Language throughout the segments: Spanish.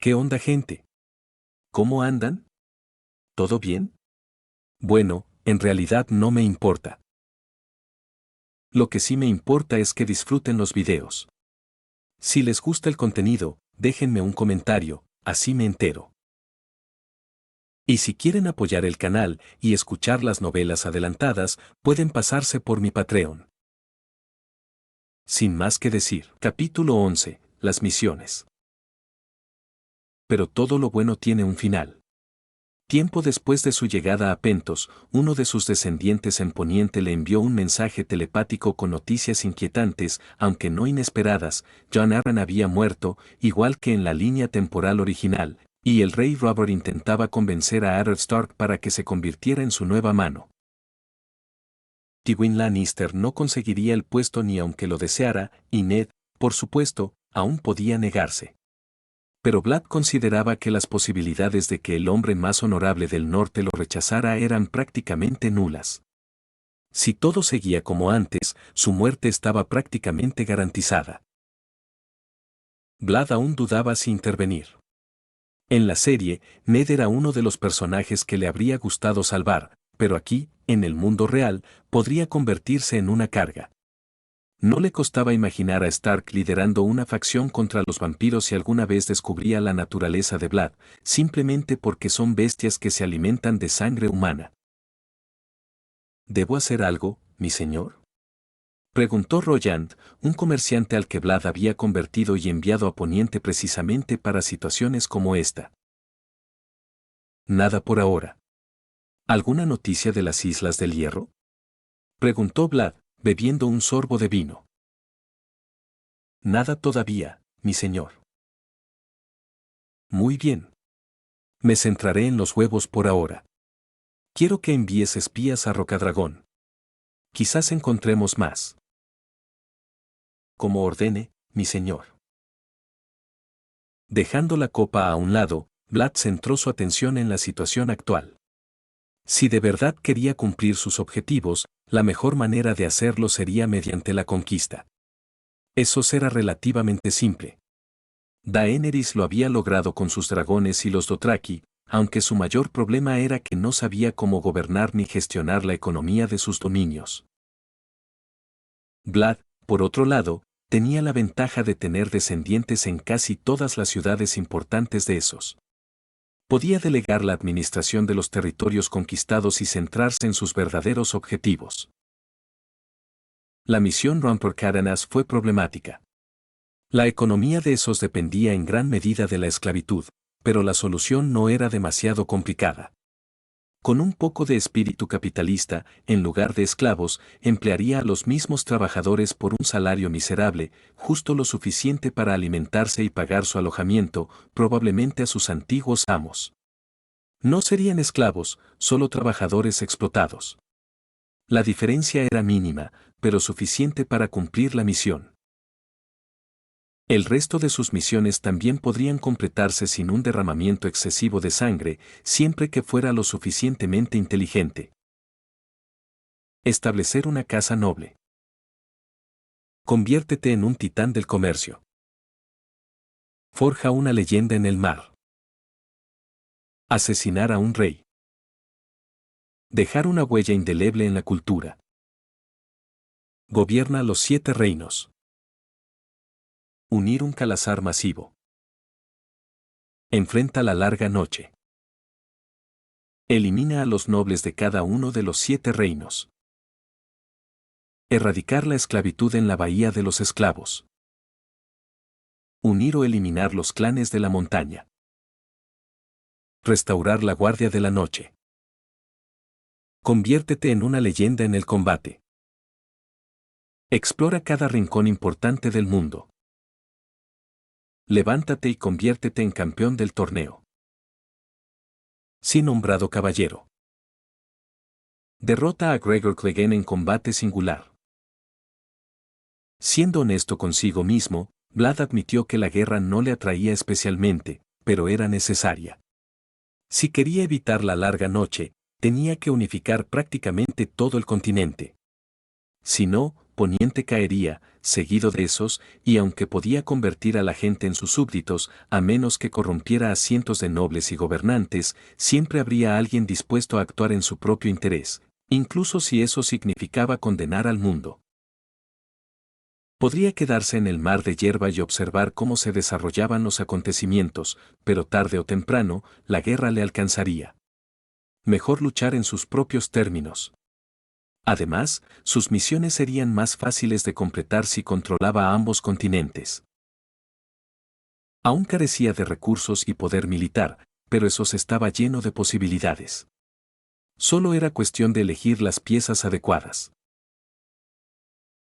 ¿Qué onda, gente? ¿Cómo andan? ¿Todo bien? Bueno, en realidad no me importa. Lo que sí me importa es que disfruten los videos. Si les gusta el contenido, déjenme un comentario, así me entero. Y si quieren apoyar el canal y escuchar las novelas adelantadas, pueden pasarse por mi Patreon. Sin más que decir, capítulo 11, las misiones. Pero todo lo bueno tiene un final. Tiempo después de su llegada a Pentos, uno de sus descendientes en Poniente le envió un mensaje telepático con noticias inquietantes, aunque no inesperadas. Jon Arryn había muerto, igual que en la línea temporal original, y el rey Robert intentaba convencer a Eddard Stark para que se convirtiera en su nueva mano. Tywin Lannister no conseguiría el puesto ni aunque lo deseara, y Ned, por supuesto, aún podía negarse. Pero Vlad consideraba que las posibilidades de que el hombre más honorable del norte lo rechazara eran prácticamente nulas. Si todo seguía como antes, su muerte estaba prácticamente garantizada. Vlad aún dudaba si intervenir. En la serie, Ned era uno de los personajes que le habría gustado salvar, pero aquí, en el mundo real, podría convertirse en una carga. No le costaba imaginar a Stark liderando una facción contra los vampiros si alguna vez descubría la naturaleza de Vlad, simplemente porque son bestias que se alimentan de sangre humana. ¿Debo hacer algo, mi señor? Preguntó Royand, un comerciante al que Vlad había convertido y enviado a Poniente precisamente para situaciones como esta. Nada por ahora. ¿Alguna noticia de las Islas del Hierro? Preguntó Vlad, bebiendo un sorbo de vino. Nada todavía, mi señor. Muy bien. Me centraré en los huevos por ahora. Quiero que envíes espías a Rocadragón. Quizás encontremos más. Como ordene, mi señor. Dejando la copa a un lado, Vlad centró su atención en la situación actual. Si de verdad quería cumplir sus objetivos, la mejor manera de hacerlo sería mediante la conquista. Eso era relativamente simple. Daenerys lo había logrado con sus dragones y los Dothraki, aunque su mayor problema era que no sabía cómo gobernar ni gestionar la economía de sus dominios. Vlad, por otro lado, tenía la ventaja de tener descendientes en casi todas las ciudades importantes de esos. Podía delegar la administración de los territorios conquistados y centrarse en sus verdaderos objetivos. La misión Romper-Cárdenas fue problemática. La economía de esos dependía en gran medida de la esclavitud, pero la solución no era demasiado complicada. Con un poco de espíritu capitalista, en lugar de esclavos, emplearía a los mismos trabajadores por un salario miserable, justo lo suficiente para alimentarse y pagar su alojamiento, probablemente a sus antiguos amos. No serían esclavos, solo trabajadores explotados. La diferencia era mínima, pero suficiente para cumplir la misión. El resto de sus misiones también podrían completarse sin un derramamiento excesivo de sangre, siempre que fuera lo suficientemente inteligente. Establecer una casa noble. Conviértete en un titán del comercio. Forja una leyenda en el mar. Asesinar a un rey. Dejar una huella indeleble en la cultura. Gobierna los 7 reinos. Unir un calazar masivo. Enfrenta la larga noche. Elimina a los nobles de cada uno de los 7 reinos. Erradicar la esclavitud en la bahía de los esclavos. Unir o eliminar los clanes de la montaña. Restaurar la guardia de la noche. Conviértete en una leyenda en el combate. Explora cada rincón importante del mundo. Levántate y conviértete en campeón del torneo. Sí nombrado caballero. Derrota a Gregor Clegane en combate singular. Siendo honesto consigo mismo, Vlad admitió que la guerra no le atraía especialmente, pero era necesaria. Si quería evitar la larga noche, tenía que unificar prácticamente todo el continente. Si no, Poniente caería, seguido de esos, y aunque podía convertir a la gente en sus súbditos, a menos que corrompiera a cientos de nobles y gobernantes, siempre habría alguien dispuesto a actuar en su propio interés, incluso si eso significaba condenar al mundo. Podría quedarse en el mar de hierba y observar cómo se desarrollaban los acontecimientos, pero tarde o temprano, la guerra le alcanzaría. Mejor luchar en sus propios términos. Además, sus misiones serían más fáciles de completar si controlaba ambos continentes. Aún carecía de recursos y poder militar, pero eso estaba lleno de posibilidades. Solo era cuestión de elegir las piezas adecuadas.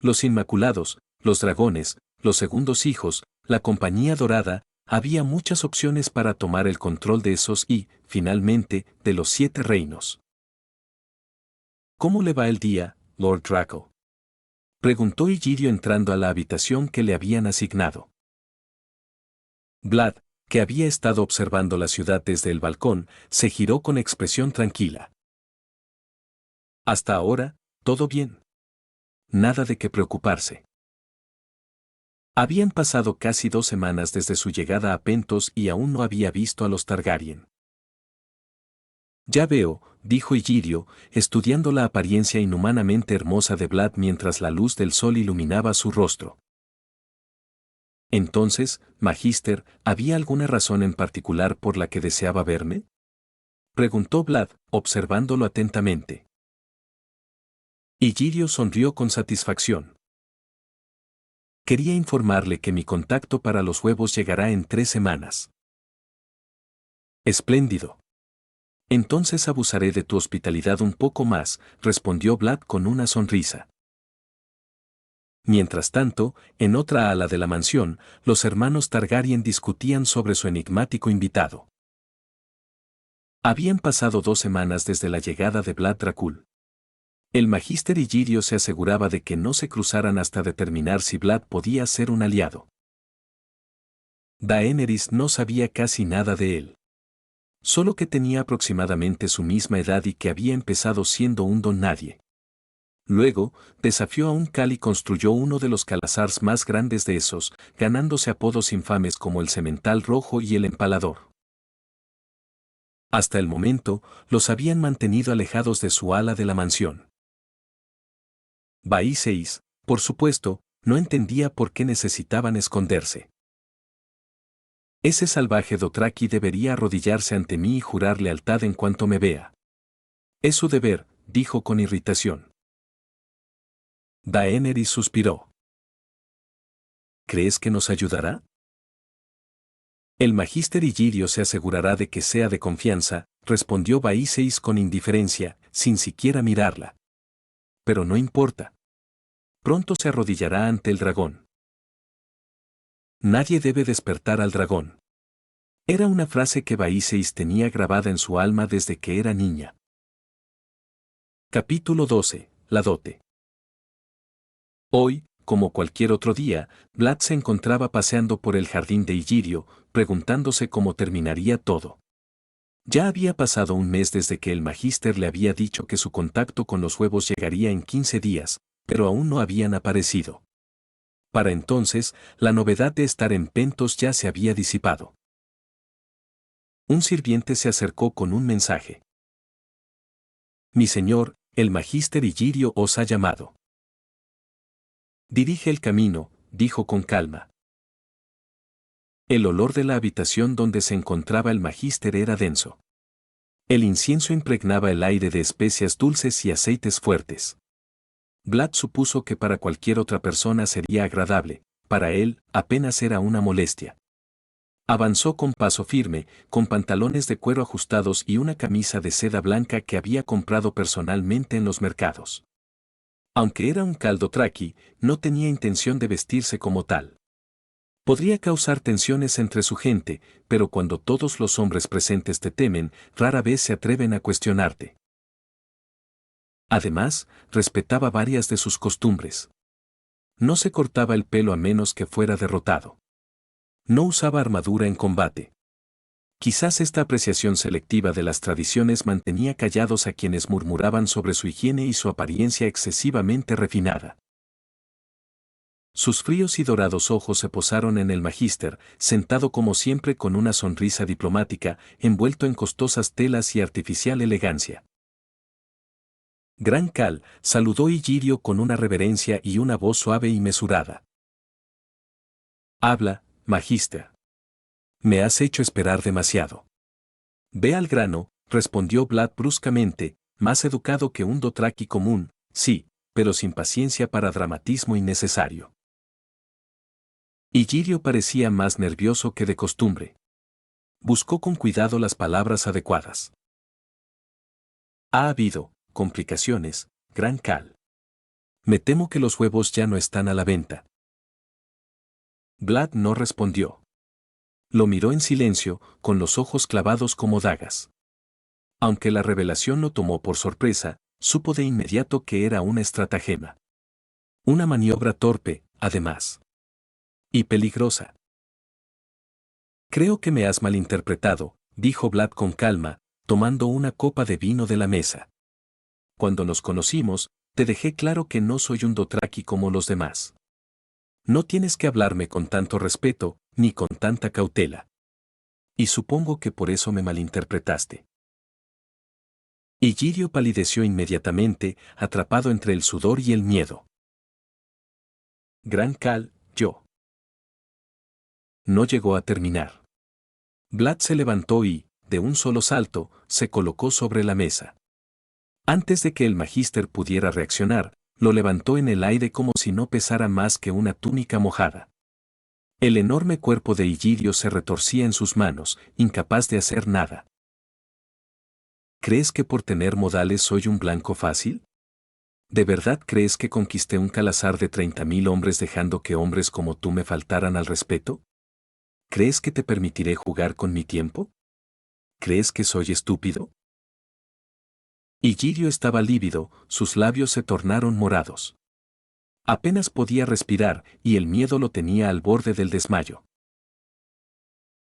Los Inmaculados, los dragones, los segundos hijos, la Compañía Dorada, había muchas opciones para tomar el control de esos y, finalmente, de los 7 reinos. ¿Cómo le va el día, Lord Draco?, preguntó Illyrio entrando a la habitación que le habían asignado. Vlad, que había estado observando la ciudad desde el balcón, se giró con expresión tranquila. Hasta ahora, todo bien. Nada de qué preocuparse. Habían pasado casi 2 semanas desde su llegada a Pentos y aún no había visto a los Targaryen. Ya veo, dijo Illyrio, estudiando la apariencia inhumanamente hermosa de Vlad mientras la luz del sol iluminaba su rostro. Entonces, Magister, ¿había alguna razón en particular por la que deseaba verme?, preguntó Vlad, observándolo atentamente. Illyrio sonrió con satisfacción. Quería informarle que mi contacto para los huevos llegará en 3 semanas. Espléndido. Entonces abusaré de tu hospitalidad un poco más, respondió Vlad con una sonrisa. Mientras tanto, en otra ala de la mansión, los hermanos Targaryen discutían sobre su enigmático invitado. Habían pasado 2 semanas desde la llegada de Vlad Dracul. El Magister Illyrio se aseguraba de que no se cruzaran hasta determinar si Vlad podía ser un aliado. Daenerys no sabía casi nada de él. Solo que tenía aproximadamente su misma edad y que había empezado siendo un don nadie. Luego, desafió a un Khal y construyó uno de los Khalasars más grandes de esos, ganándose apodos infames como el Semental Rojo y el Empalador. Hasta el momento, los habían mantenido alejados de su ala de la mansión. Vaíseis, por supuesto, no entendía por qué necesitaban esconderse. Ese salvaje Dothraki debería arrodillarse ante mí y jurar lealtad en cuanto me vea. Es su deber, dijo con irritación. Daenerys suspiró. ¿Crees que nos ayudará? El Magister Illyrio se asegurará de que sea de confianza, respondió Vaíseis con indiferencia, sin siquiera mirarla. Pero no importa. Pronto se arrodillará ante el dragón. Nadie debe despertar al dragón. Era una frase que Vaíseis tenía grabada en su alma desde que era niña. Capítulo 12. La dote. Hoy, como cualquier otro día, Vlad se encontraba paseando por el jardín de Illyrio, preguntándose cómo terminaría todo. Ya había pasado un mes desde que el Magister le había dicho que su contacto con los huevos llegaría en 15 días, pero aún no habían aparecido. Para entonces, la novedad de estar en Pentos ya se había disipado. Un sirviente se acercó con un mensaje. Mi señor, el Magister Illyrio os ha llamado. Dirige el camino, dijo con calma. El olor de la habitación donde se encontraba el Magister era denso. El incienso impregnaba el aire de especias dulces y aceites fuertes. Vlad supuso que para cualquier otra persona sería agradable, para él, apenas era una molestia. Avanzó con paso firme, con pantalones de cuero ajustados y una camisa de seda blanca que había comprado personalmente en los mercados. Aunque era un Khal Dothraki, no tenía intención de vestirse como tal. Podría causar tensiones entre su gente, pero cuando todos los hombres presentes te temen, rara vez se atreven a cuestionarte. Además, respetaba varias de sus costumbres. No se cortaba el pelo a menos que fuera derrotado. No usaba armadura en combate. Quizás esta apreciación selectiva de las tradiciones mantenía callados a quienes murmuraban sobre su higiene y su apariencia excesivamente refinada. Sus fríos y dorados ojos se posaron en el magíster, sentado como siempre con una sonrisa diplomática, envuelto en costosas telas y artificial elegancia. Gran Cal, saludó Illyrio con una reverencia y una voz suave y mesurada. Habla, magíster. Me has hecho esperar demasiado. Ve al grano, respondió Vlad bruscamente, más educado que un dothraki común, sí, pero sin paciencia para dramatismo innecesario. Illyrio parecía más nervioso que de costumbre. Buscó con cuidado las palabras adecuadas. Ha habido complicaciones, Gran Cal. Me temo que los huevos ya no están a la venta. Vlad no respondió. Lo miró en silencio, con los ojos clavados como dagas. Aunque la revelación lo tomó por sorpresa, supo de inmediato que era una estratagema. Una maniobra torpe, además. Y peligrosa. Creo que me has malinterpretado, dijo Vlad con calma, tomando una copa de vino de la mesa. Cuando nos conocimos, te dejé claro que no soy un dothraki como los demás. No tienes que hablarme con tanto respeto, ni con tanta cautela. Y supongo que por eso me malinterpretaste. Illyrio palideció inmediatamente, atrapado entre el sudor y el miedo. Gran Cal, yo. No llegó a terminar. Vlad se levantó y, de un solo salto, se colocó sobre la mesa. Antes de que el magíster pudiera reaccionar, lo levantó en el aire como si no pesara más que una túnica mojada. El enorme cuerpo de Illyrio se retorcía en sus manos, incapaz de hacer nada. ¿Crees que por tener modales soy un blanco fácil? ¿De verdad crees que conquisté un calazar de 30.000 hombres dejando que hombres como tú me faltaran al respeto? ¿Crees que te permitiré jugar con mi tiempo? ¿Crees que soy estúpido? Illyrio estaba lívido, sus labios se tornaron morados. Apenas podía respirar y el miedo lo tenía al borde del desmayo.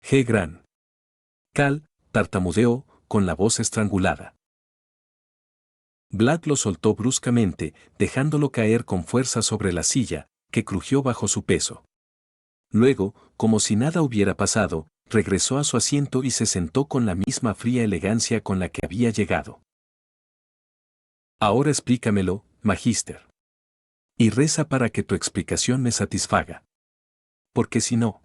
Gran Cal, tartamudeó, con la voz estrangulada. Vlad lo soltó bruscamente, dejándolo caer con fuerza sobre la silla, que crujió bajo su peso. Luego, como si nada hubiera pasado, regresó a su asiento y se sentó con la misma fría elegancia con la que había llegado. Ahora explícamelo, magíster. Y reza para que tu explicación me satisfaga. Porque si no,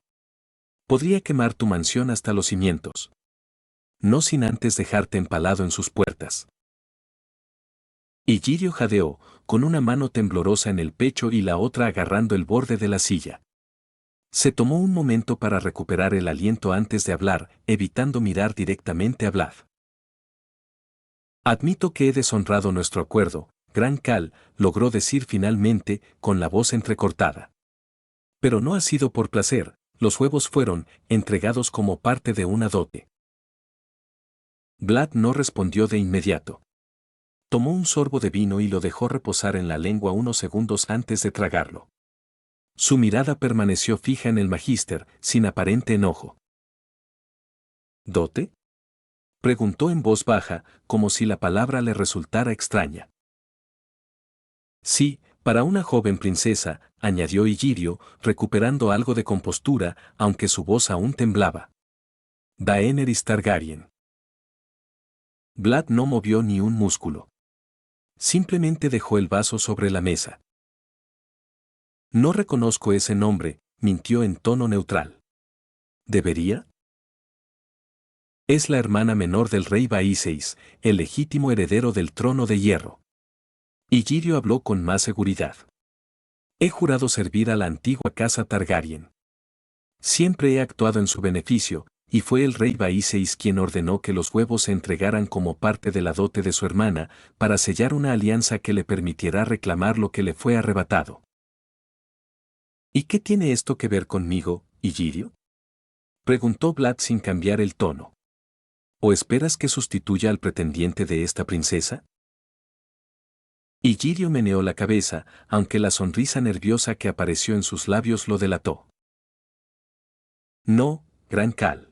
podría quemar tu mansión hasta los cimientos. No sin antes dejarte empalado en sus puertas. Illyrio jadeó, con una mano temblorosa en el pecho y la otra agarrando el borde de la silla. Se tomó un momento para recuperar el aliento antes de hablar, evitando mirar directamente a Vlad. Admito que he deshonrado nuestro acuerdo, Gran Cal, logró decir finalmente, con la voz entrecortada. Pero no ha sido por placer, los huevos fueron entregados como parte de una dote. Vlad no respondió de inmediato. Tomó un sorbo de vino y lo dejó reposar en la lengua unos segundos antes de tragarlo. Su mirada permaneció fija en el magíster, sin aparente enojo. ¿Dote? Preguntó en voz baja, como si la palabra le resultara extraña. Sí, para una joven princesa, añadió Illyrio, recuperando algo de compostura, aunque su voz aún temblaba. Daenerys Targaryen. Vlad no movió ni un músculo. Simplemente dejó el vaso sobre la mesa. No reconozco ese nombre, mintió en tono neutral. ¿Debería? Es la hermana menor del rey Vaíseis, el legítimo heredero del trono de hierro. Illyrio habló con más seguridad. He jurado servir a la antigua casa Targaryen. Siempre he actuado en su beneficio, y fue el rey Vaíseis quien ordenó que los huevos se entregaran como parte de la dote de su hermana, para sellar una alianza que le permitiera reclamar lo que le fue arrebatado. ¿Y qué tiene esto que ver conmigo, Illyrio? Preguntó Vlad sin cambiar el tono. ¿O esperas que sustituya al pretendiente de esta princesa? Illyrio meneó la cabeza, aunque la sonrisa nerviosa que apareció en sus labios lo delató. No, Gran Cal.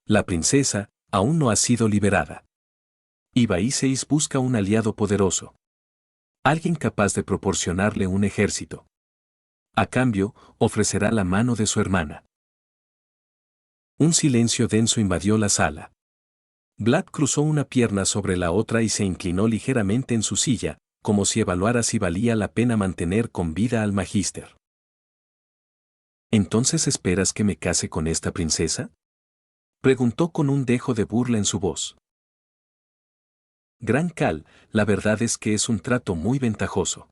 La princesa aún no ha sido liberada. Y Vaíseis busca un aliado poderoso. Alguien capaz de proporcionarle un ejército. A cambio, ofrecerá la mano de su hermana. Un silencio denso invadió la sala. Vlad cruzó una pierna sobre la otra y se inclinó ligeramente en su silla, como si evaluara si valía la pena mantener con vida al magíster. ¿Entonces esperas que me case con esta princesa? Preguntó con un dejo de burla en su voz. Gran Cal, la verdad es que es un trato muy ventajoso.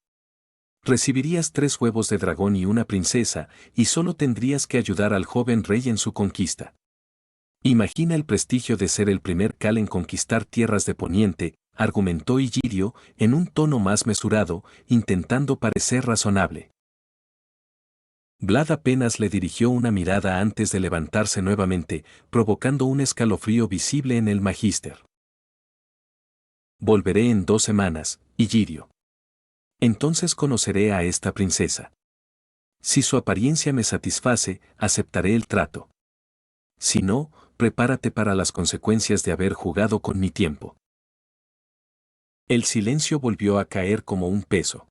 Recibirías 3 huevos de dragón y una princesa, y solo tendrías que ayudar al joven rey en su conquista. Imagina el prestigio de ser el primer Cal en conquistar tierras de Poniente, argumentó Illyrio, en un tono más mesurado, intentando parecer razonable. Vlad apenas le dirigió una mirada antes de levantarse nuevamente, provocando un escalofrío visible en el magíster. Volveré en 2 semanas, Illyrio. Entonces conoceré a esta princesa. Si su apariencia me satisface, aceptaré el trato. Si no, prepárate para las consecuencias de haber jugado con mi tiempo. El silencio volvió a caer como un peso.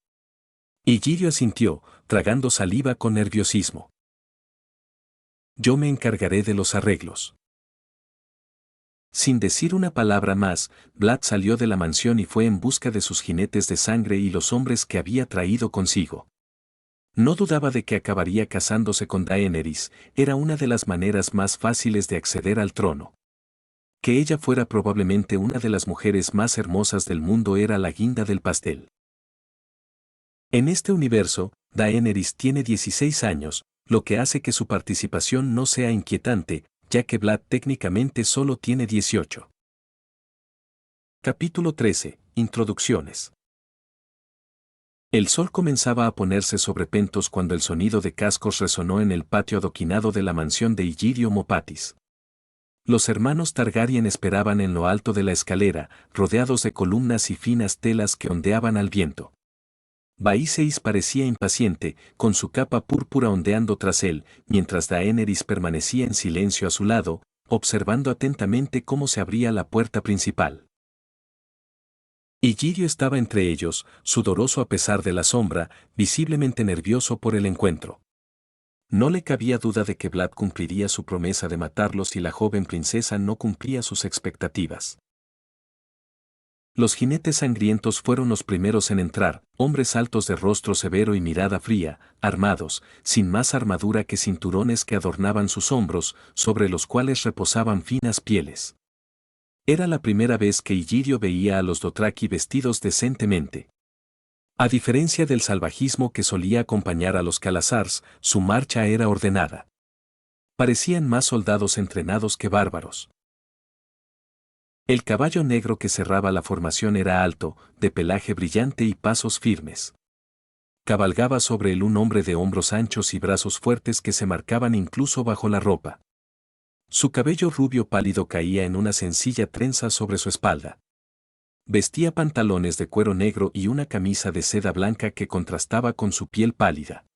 Illyrio asintió, tragando saliva con nerviosismo. Yo me encargaré de los arreglos. Sin decir una palabra más, Vlad salió de la mansión y fue en busca de sus jinetes de sangre y los hombres que había traído consigo. No dudaba de que acabaría casándose con Daenerys, era una de las maneras más fáciles de acceder al trono. Que ella fuera probablemente una de las mujeres más hermosas del mundo era la guinda del pastel. En este universo, Daenerys tiene 16 años, lo que hace que su participación no sea inquietante, ya que Vlad técnicamente solo tiene 18. Capítulo 13. Introducciones. El sol comenzaba a ponerse sobre Pentos cuando el sonido de cascos resonó en el patio adoquinado de la mansión de Illyrio Mopatis. Los hermanos Targaryen esperaban en lo alto de la escalera, rodeados de columnas y finas telas que ondeaban al viento. Vaíseis parecía impaciente, con su capa púrpura ondeando tras él, mientras Daenerys permanecía en silencio a su lado, observando atentamente cómo se abría la puerta principal. Illyrio estaba entre ellos, sudoroso a pesar de la sombra, visiblemente nervioso por el encuentro. No le cabía duda de que Vlad cumpliría su promesa de matarlos si la joven princesa no cumplía sus expectativas. Los jinetes sangrientos fueron los primeros en entrar, hombres altos de rostro severo y mirada fría, armados, sin más armadura que cinturones que adornaban sus hombros, sobre los cuales reposaban finas pieles. Era la primera vez que Illyrio veía a los Dothraki vestidos decentemente. A diferencia del salvajismo que solía acompañar a los Khalasars, su marcha era ordenada. Parecían más soldados entrenados que bárbaros. El caballo negro que cerraba la formación era alto, de pelaje brillante y pasos firmes. Cabalgaba sobre él un hombre de hombros anchos y brazos fuertes que se marcaban incluso bajo la ropa. Su cabello rubio pálido caía en una sencilla trenza sobre su espalda. Vestía pantalones de cuero negro y una camisa de seda blanca que contrastaba con su piel pálida.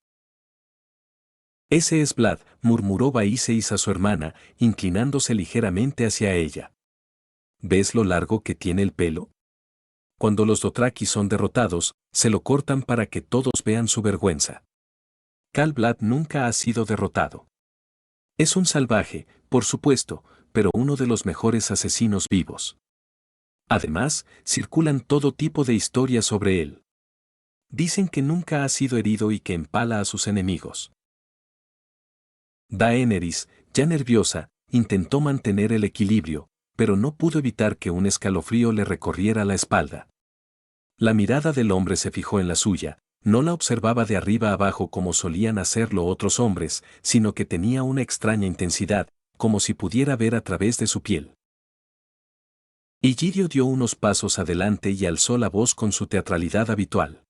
Ese es Vlad, murmuró Vaíseis a su hermana, inclinándose ligeramente hacia ella. ¿Ves lo largo que tiene el pelo? Cuando los Dothraki son derrotados, se lo cortan para que todos vean su vergüenza. Khal Vlad nunca ha sido derrotado. Es un salvaje, por supuesto, pero uno de los mejores asesinos vivos. Además, circulan todo tipo de historias sobre él. Dicen que nunca ha sido herido y que empala a sus enemigos. Daenerys, ya nerviosa, intentó mantener el equilibrio, pero no pudo evitar que un escalofrío le recorriera la espalda. La mirada del hombre se fijó en la suya, no la observaba de arriba abajo como solían hacerlo otros hombres, sino que tenía una extraña intensidad, como si pudiera ver a través de su piel. Illyrio dio unos pasos adelante y alzó la voz con su teatralidad habitual.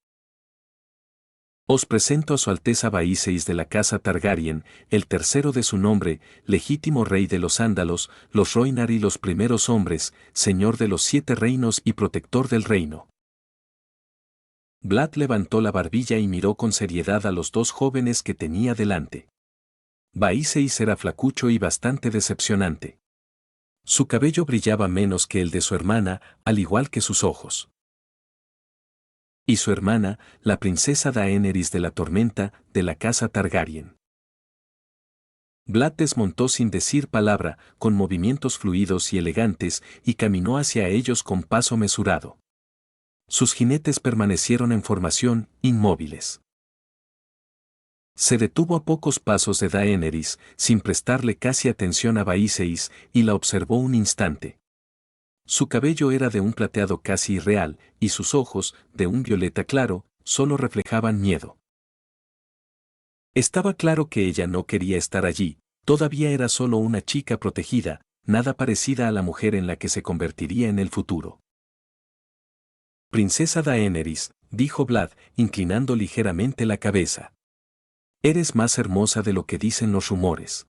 Os presento a su Alteza Vaíseis de la casa Targaryen, el tercero de su nombre, legítimo rey de los Ándalos, los Rhoynar y los primeros hombres, señor de los 7 reinos y protector del reino. Vlad levantó la barbilla y miró con seriedad a los 2 jóvenes que tenía delante. Vaíseis era flacucho y bastante decepcionante. Su cabello brillaba menos que el de su hermana, al igual que sus ojos. y su hermana, la princesa Daenerys de la Tormenta, de la casa Targaryen. Vlad desmontó sin decir palabra, con movimientos fluidos y elegantes, y caminó hacia ellos con paso mesurado. Sus jinetes permanecieron en formación, inmóviles. Se detuvo a pocos pasos de Daenerys, sin prestarle casi atención a Vaíseis, y la observó un instante. Su cabello era de un plateado casi irreal, y sus ojos, de un violeta claro, solo reflejaban miedo. Estaba claro que ella no quería estar allí, todavía era solo una chica protegida, nada parecida a la mujer en la que se convertiría en el futuro. Princesa Daenerys, dijo Vlad, inclinando ligeramente la cabeza. Eres más hermosa de lo que dicen los rumores.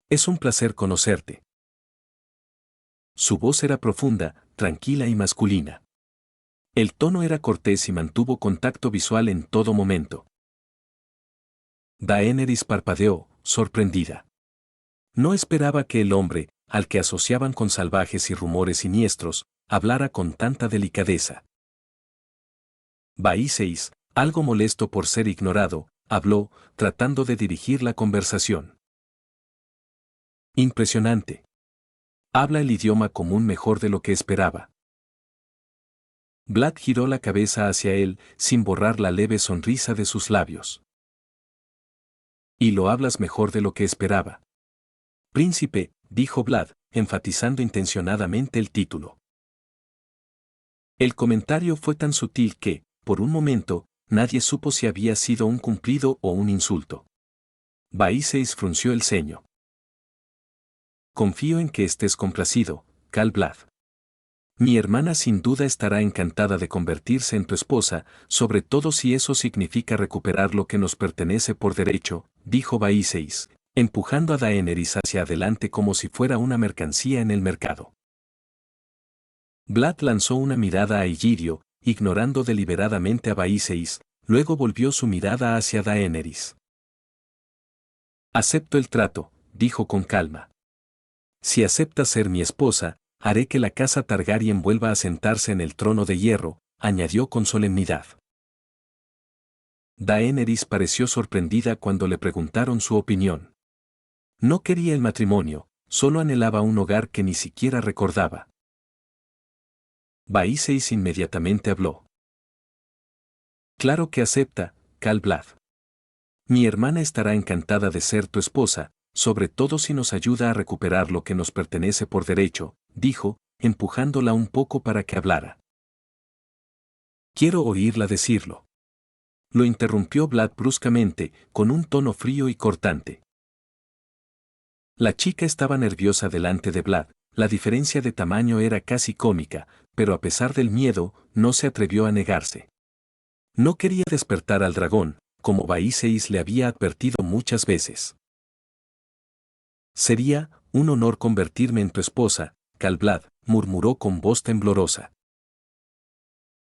Es un placer conocerte. Su voz era profunda, tranquila y masculina. El tono era cortés y mantuvo contacto visual en todo momento. Daenerys parpadeó, sorprendida. No esperaba que el hombre, al que asociaban con salvajes y rumores siniestros, hablara con tanta delicadeza. Vaíseis, algo molesto por ser ignorado, habló, tratando de dirigir la conversación. Impresionante. Habla el idioma común mejor de lo que esperaba. Vlad giró la cabeza hacia él, sin borrar la leve sonrisa de sus labios. Y lo hablas mejor de lo que esperaba. Príncipe, dijo Vlad, enfatizando intencionadamente el título. El comentario fue tan sutil que, por un momento, nadie supo si había sido un cumplido o un insulto. Vaíseis frunció el ceño. Confío en que estés complacido, Cal Vlad. Mi hermana sin duda estará encantada de convertirse en tu esposa, sobre todo si eso significa recuperar lo que nos pertenece por derecho, dijo Vaíseis, empujando a Daenerys hacia adelante como si fuera una mercancía en el mercado. Vlad lanzó una mirada a Illyrio, ignorando deliberadamente a Vaíseis, luego volvió su mirada hacia Daenerys. Acepto el trato, dijo con calma. Si aceptas ser mi esposa, haré que la casa Targaryen vuelva a sentarse en el trono de hierro, añadió con solemnidad. Daenerys pareció sorprendida cuando le preguntaron su opinión. No quería el matrimonio, solo anhelaba un hogar que ni siquiera recordaba. Vaíseis inmediatamente habló. Claro que acepta, Cal Vlad. Mi hermana estará encantada de ser tu esposa, sobre todo si nos ayuda a recuperar lo que nos pertenece por derecho, dijo, empujándola un poco para que hablara. Quiero oírla decirlo. Lo interrumpió Vlad bruscamente, con un tono frío y cortante. La chica estaba nerviosa delante de Vlad, la diferencia de tamaño era casi cómica, pero a pesar del miedo, no se atrevió a negarse. No quería despertar al dragón, como Vaíseis le había advertido muchas veces. Sería un honor convertirme en tu esposa, Cal Vlad, murmuró con voz temblorosa.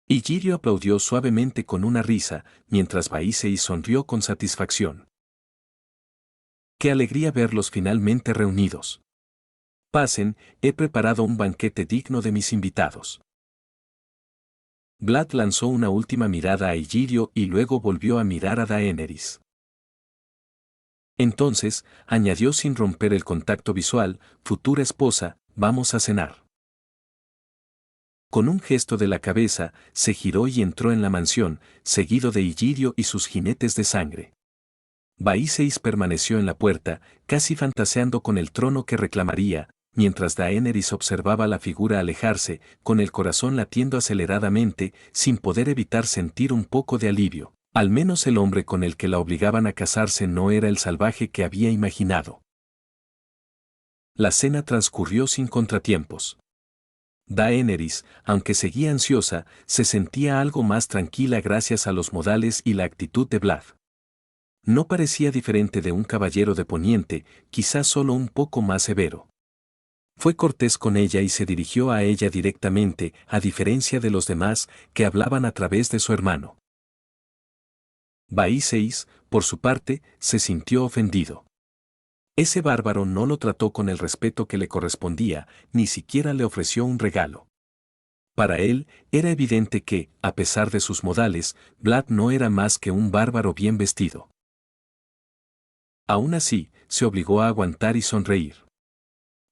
Illyrio aplaudió suavemente con una risa, mientras Vaíseis sonrió con satisfacción. ¡Qué alegría verlos finalmente reunidos! Pasen, he preparado un banquete digno de mis invitados. Vlad lanzó una última mirada a Illyrio y luego volvió a mirar a Daenerys. Entonces, añadió sin romper el contacto visual, futura esposa, vamos a cenar. Con un gesto de la cabeza, se giró y entró en la mansión, seguido de Illyrio y sus jinetes de sangre. Vaíseis permaneció en la puerta, casi fantaseando con el trono que reclamaría, mientras Daenerys observaba la figura alejarse, con el corazón latiendo aceleradamente, sin poder evitar sentir un poco de alivio. Al menos el hombre con el que la obligaban a casarse no era el salvaje que había imaginado. La cena transcurrió sin contratiempos. Daenerys, aunque seguía ansiosa, se sentía algo más tranquila gracias a los modales y la actitud de Vlad. No parecía diferente de un caballero de Poniente, quizás solo un poco más severo. Fue cortés con ella y se dirigió a ella directamente, a diferencia de los demás, que hablaban a través de su hermano. Vaíseis, por su parte, se sintió ofendido. Ese bárbaro no lo trató con el respeto que le correspondía, ni siquiera le ofreció un regalo. Para él, era evidente que, a pesar de sus modales, Vlad no era más que un bárbaro bien vestido. Aún así, se obligó a aguantar y sonreír.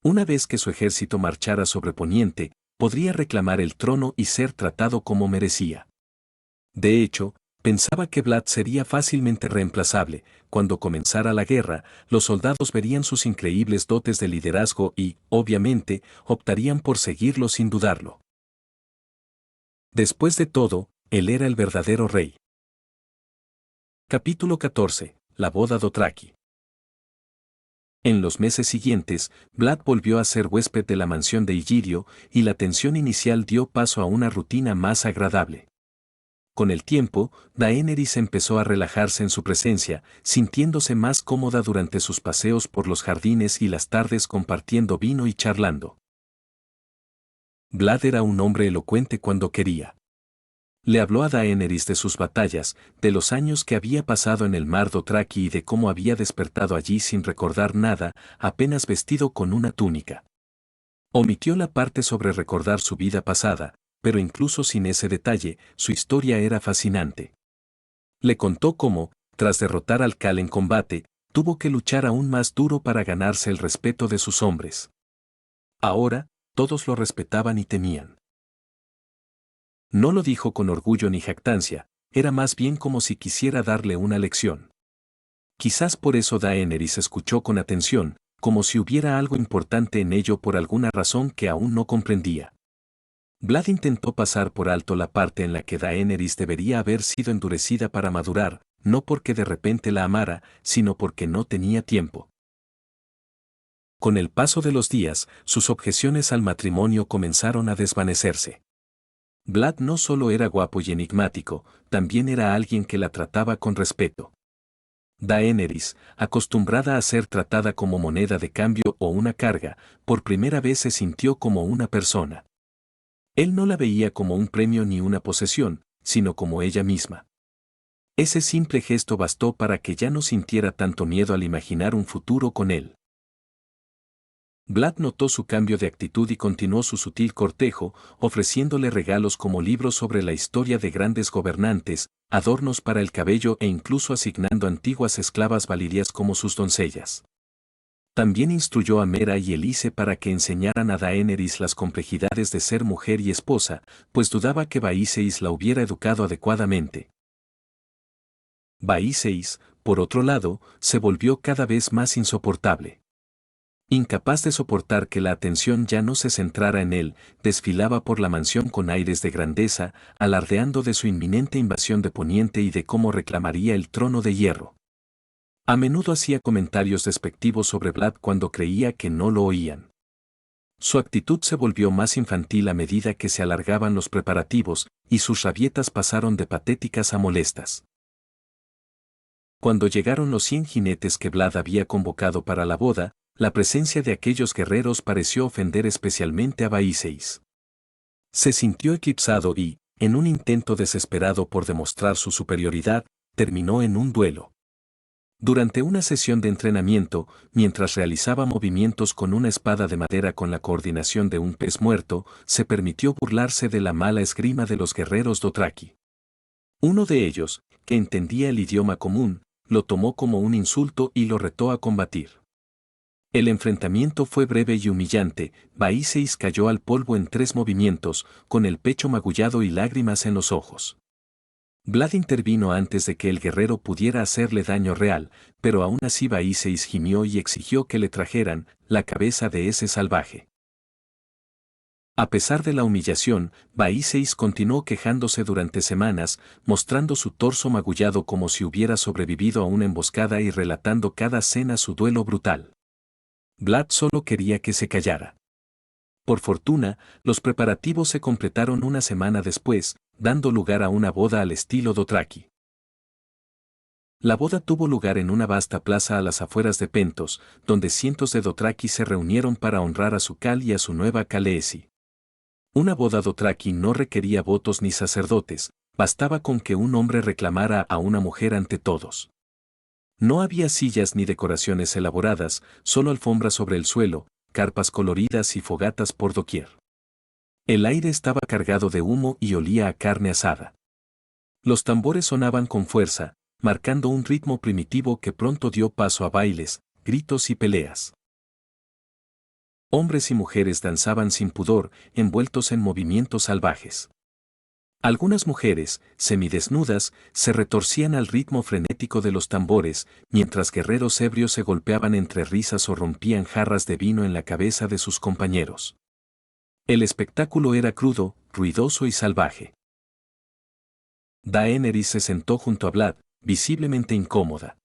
Una vez que su ejército marchara sobre Poniente, podría reclamar el trono y ser tratado como merecía. De hecho, pensaba que Vlad sería fácilmente reemplazable. Cuando comenzara la guerra, los soldados verían sus increíbles dotes de liderazgo y, obviamente, optarían por seguirlo sin dudarlo. Después de todo, él era el verdadero rey. Capítulo 14. La boda Dothraki. En los meses siguientes, Vlad volvió a ser huésped de la mansión de Illyrio, y la tensión inicial dio paso a una rutina más agradable. Con el tiempo, Daenerys empezó a relajarse en su presencia, sintiéndose más cómoda durante sus paseos por los jardines y las tardes compartiendo vino y charlando. Vlad era un hombre elocuente cuando quería. Le habló a Daenerys de sus batallas, de los años que había pasado en el mar Dothraki y de cómo había despertado allí sin recordar nada, apenas vestido con una túnica. Omitió la parte sobre recordar su vida pasada, pero incluso sin ese detalle, su historia era fascinante. Le contó cómo, tras derrotar al Khal en combate, tuvo que luchar aún más duro para ganarse el respeto de sus hombres. Ahora, todos lo respetaban y temían. No lo dijo con orgullo ni jactancia, era más bien como si quisiera darle una lección. Quizás por eso Daenerys escuchó con atención, como si hubiera algo importante en ello por alguna razón que aún no comprendía. Vlad intentó pasar por alto la parte en la que Daenerys debería haber sido endurecida para madurar, no porque de repente la amara, sino porque no tenía tiempo. Con el paso de los días, sus objeciones al matrimonio comenzaron a desvanecerse. Vlad no solo era guapo y enigmático, también era alguien que la trataba con respeto. Daenerys, acostumbrada a ser tratada como moneda de cambio o una carga, por primera vez se sintió como una persona. Él no la veía como un premio ni una posesión, sino como ella misma. Ese simple gesto bastó para que ya no sintiera tanto miedo al imaginar un futuro con él. Vlad notó su cambio de actitud y continuó su sutil cortejo, ofreciéndole regalos como libros sobre la historia de grandes gobernantes, adornos para el cabello e incluso asignando antiguas esclavas valirias como sus doncellas. También instruyó a Mera y Elise para que enseñaran a Daenerys las complejidades de ser mujer y esposa, pues dudaba que Vaíseis la hubiera educado adecuadamente. Vaíseis, por otro lado, se volvió cada vez más insoportable. Incapaz de soportar que la atención ya no se centrara en él, desfilaba por la mansión con aires de grandeza, alardeando de su inminente invasión de Poniente y de cómo reclamaría el trono de hierro. A menudo hacía comentarios despectivos sobre Vlad cuando creía que no lo oían. Su actitud se volvió más infantil a medida que se alargaban los preparativos, y sus rabietas pasaron de patéticas a molestas. Cuando llegaron los 100 jinetes que Vlad había convocado para la boda, la presencia de aquellos guerreros pareció ofender especialmente a Vaíseis. Se sintió eclipsado y, en un intento desesperado por demostrar su superioridad, terminó en un duelo. Durante una sesión de entrenamiento, mientras realizaba movimientos con una espada de madera con la coordinación de un pez muerto, se permitió burlarse de la mala esgrima de los guerreros Dothraki. Uno de ellos, que entendía el idioma común, lo tomó como un insulto y lo retó a combatir. El enfrentamiento fue breve y humillante. Vaíseis cayó al polvo en 3 movimientos, con el pecho magullado y lágrimas en los ojos. Vlad intervino antes de que el guerrero pudiera hacerle daño real, pero aún así Vaíseis gimió y exigió que le trajeran la cabeza de ese salvaje. A pesar de la humillación, Vaíseis continuó quejándose durante semanas, mostrando su torso magullado como si hubiera sobrevivido a una emboscada y relatando cada cena su duelo brutal. Vlad solo quería que se callara. Por fortuna, los preparativos se completaron una semana después, dando lugar a una boda al estilo Dothraki. La boda tuvo lugar en una vasta plaza a las afueras de Pentos, donde cientos de Dothraki se reunieron para honrar a su Khal y a su nueva Khaleesi. Una boda Dothraki no requería votos ni sacerdotes, bastaba con que un hombre reclamara a una mujer ante todos. No había sillas ni decoraciones elaboradas, solo alfombras sobre el suelo, carpas coloridas y fogatas por doquier. El aire estaba cargado de humo y olía a carne asada. Los tambores sonaban con fuerza, marcando un ritmo primitivo que pronto dio paso a bailes, gritos y peleas. Hombres y mujeres danzaban sin pudor, envueltos en movimientos salvajes. Algunas mujeres, semidesnudas, se retorcían al ritmo frenético de los tambores, mientras guerreros ebrios se golpeaban entre risas o rompían jarras de vino en la cabeza de sus compañeros. El espectáculo era crudo, ruidoso y salvaje. Daenerys se sentó junto a Vlad, visiblemente incómoda.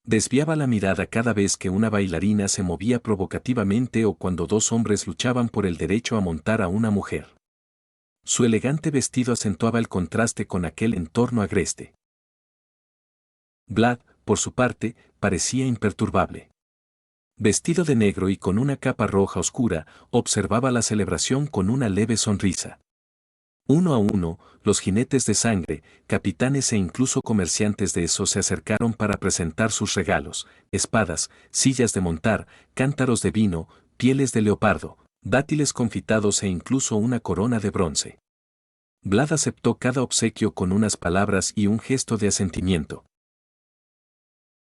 Desviaba la mirada cada vez que una bailarina se movía provocativamente o cuando dos hombres luchaban por el derecho a montar a una mujer. Su elegante vestido acentuaba el contraste con aquel entorno agreste. Vlad, por su parte, parecía imperturbable. Vestido de negro y con una capa roja oscura, observaba la celebración con una leve sonrisa. Uno a uno, los jinetes de sangre, capitanes e incluso comerciantes de eso se acercaron para presentar sus regalos: espadas, sillas de montar, cántaros de vino, pieles de leopardo, dátiles confitados e incluso una corona de bronce. Vlad aceptó cada obsequio con unas palabras y un gesto de asentimiento.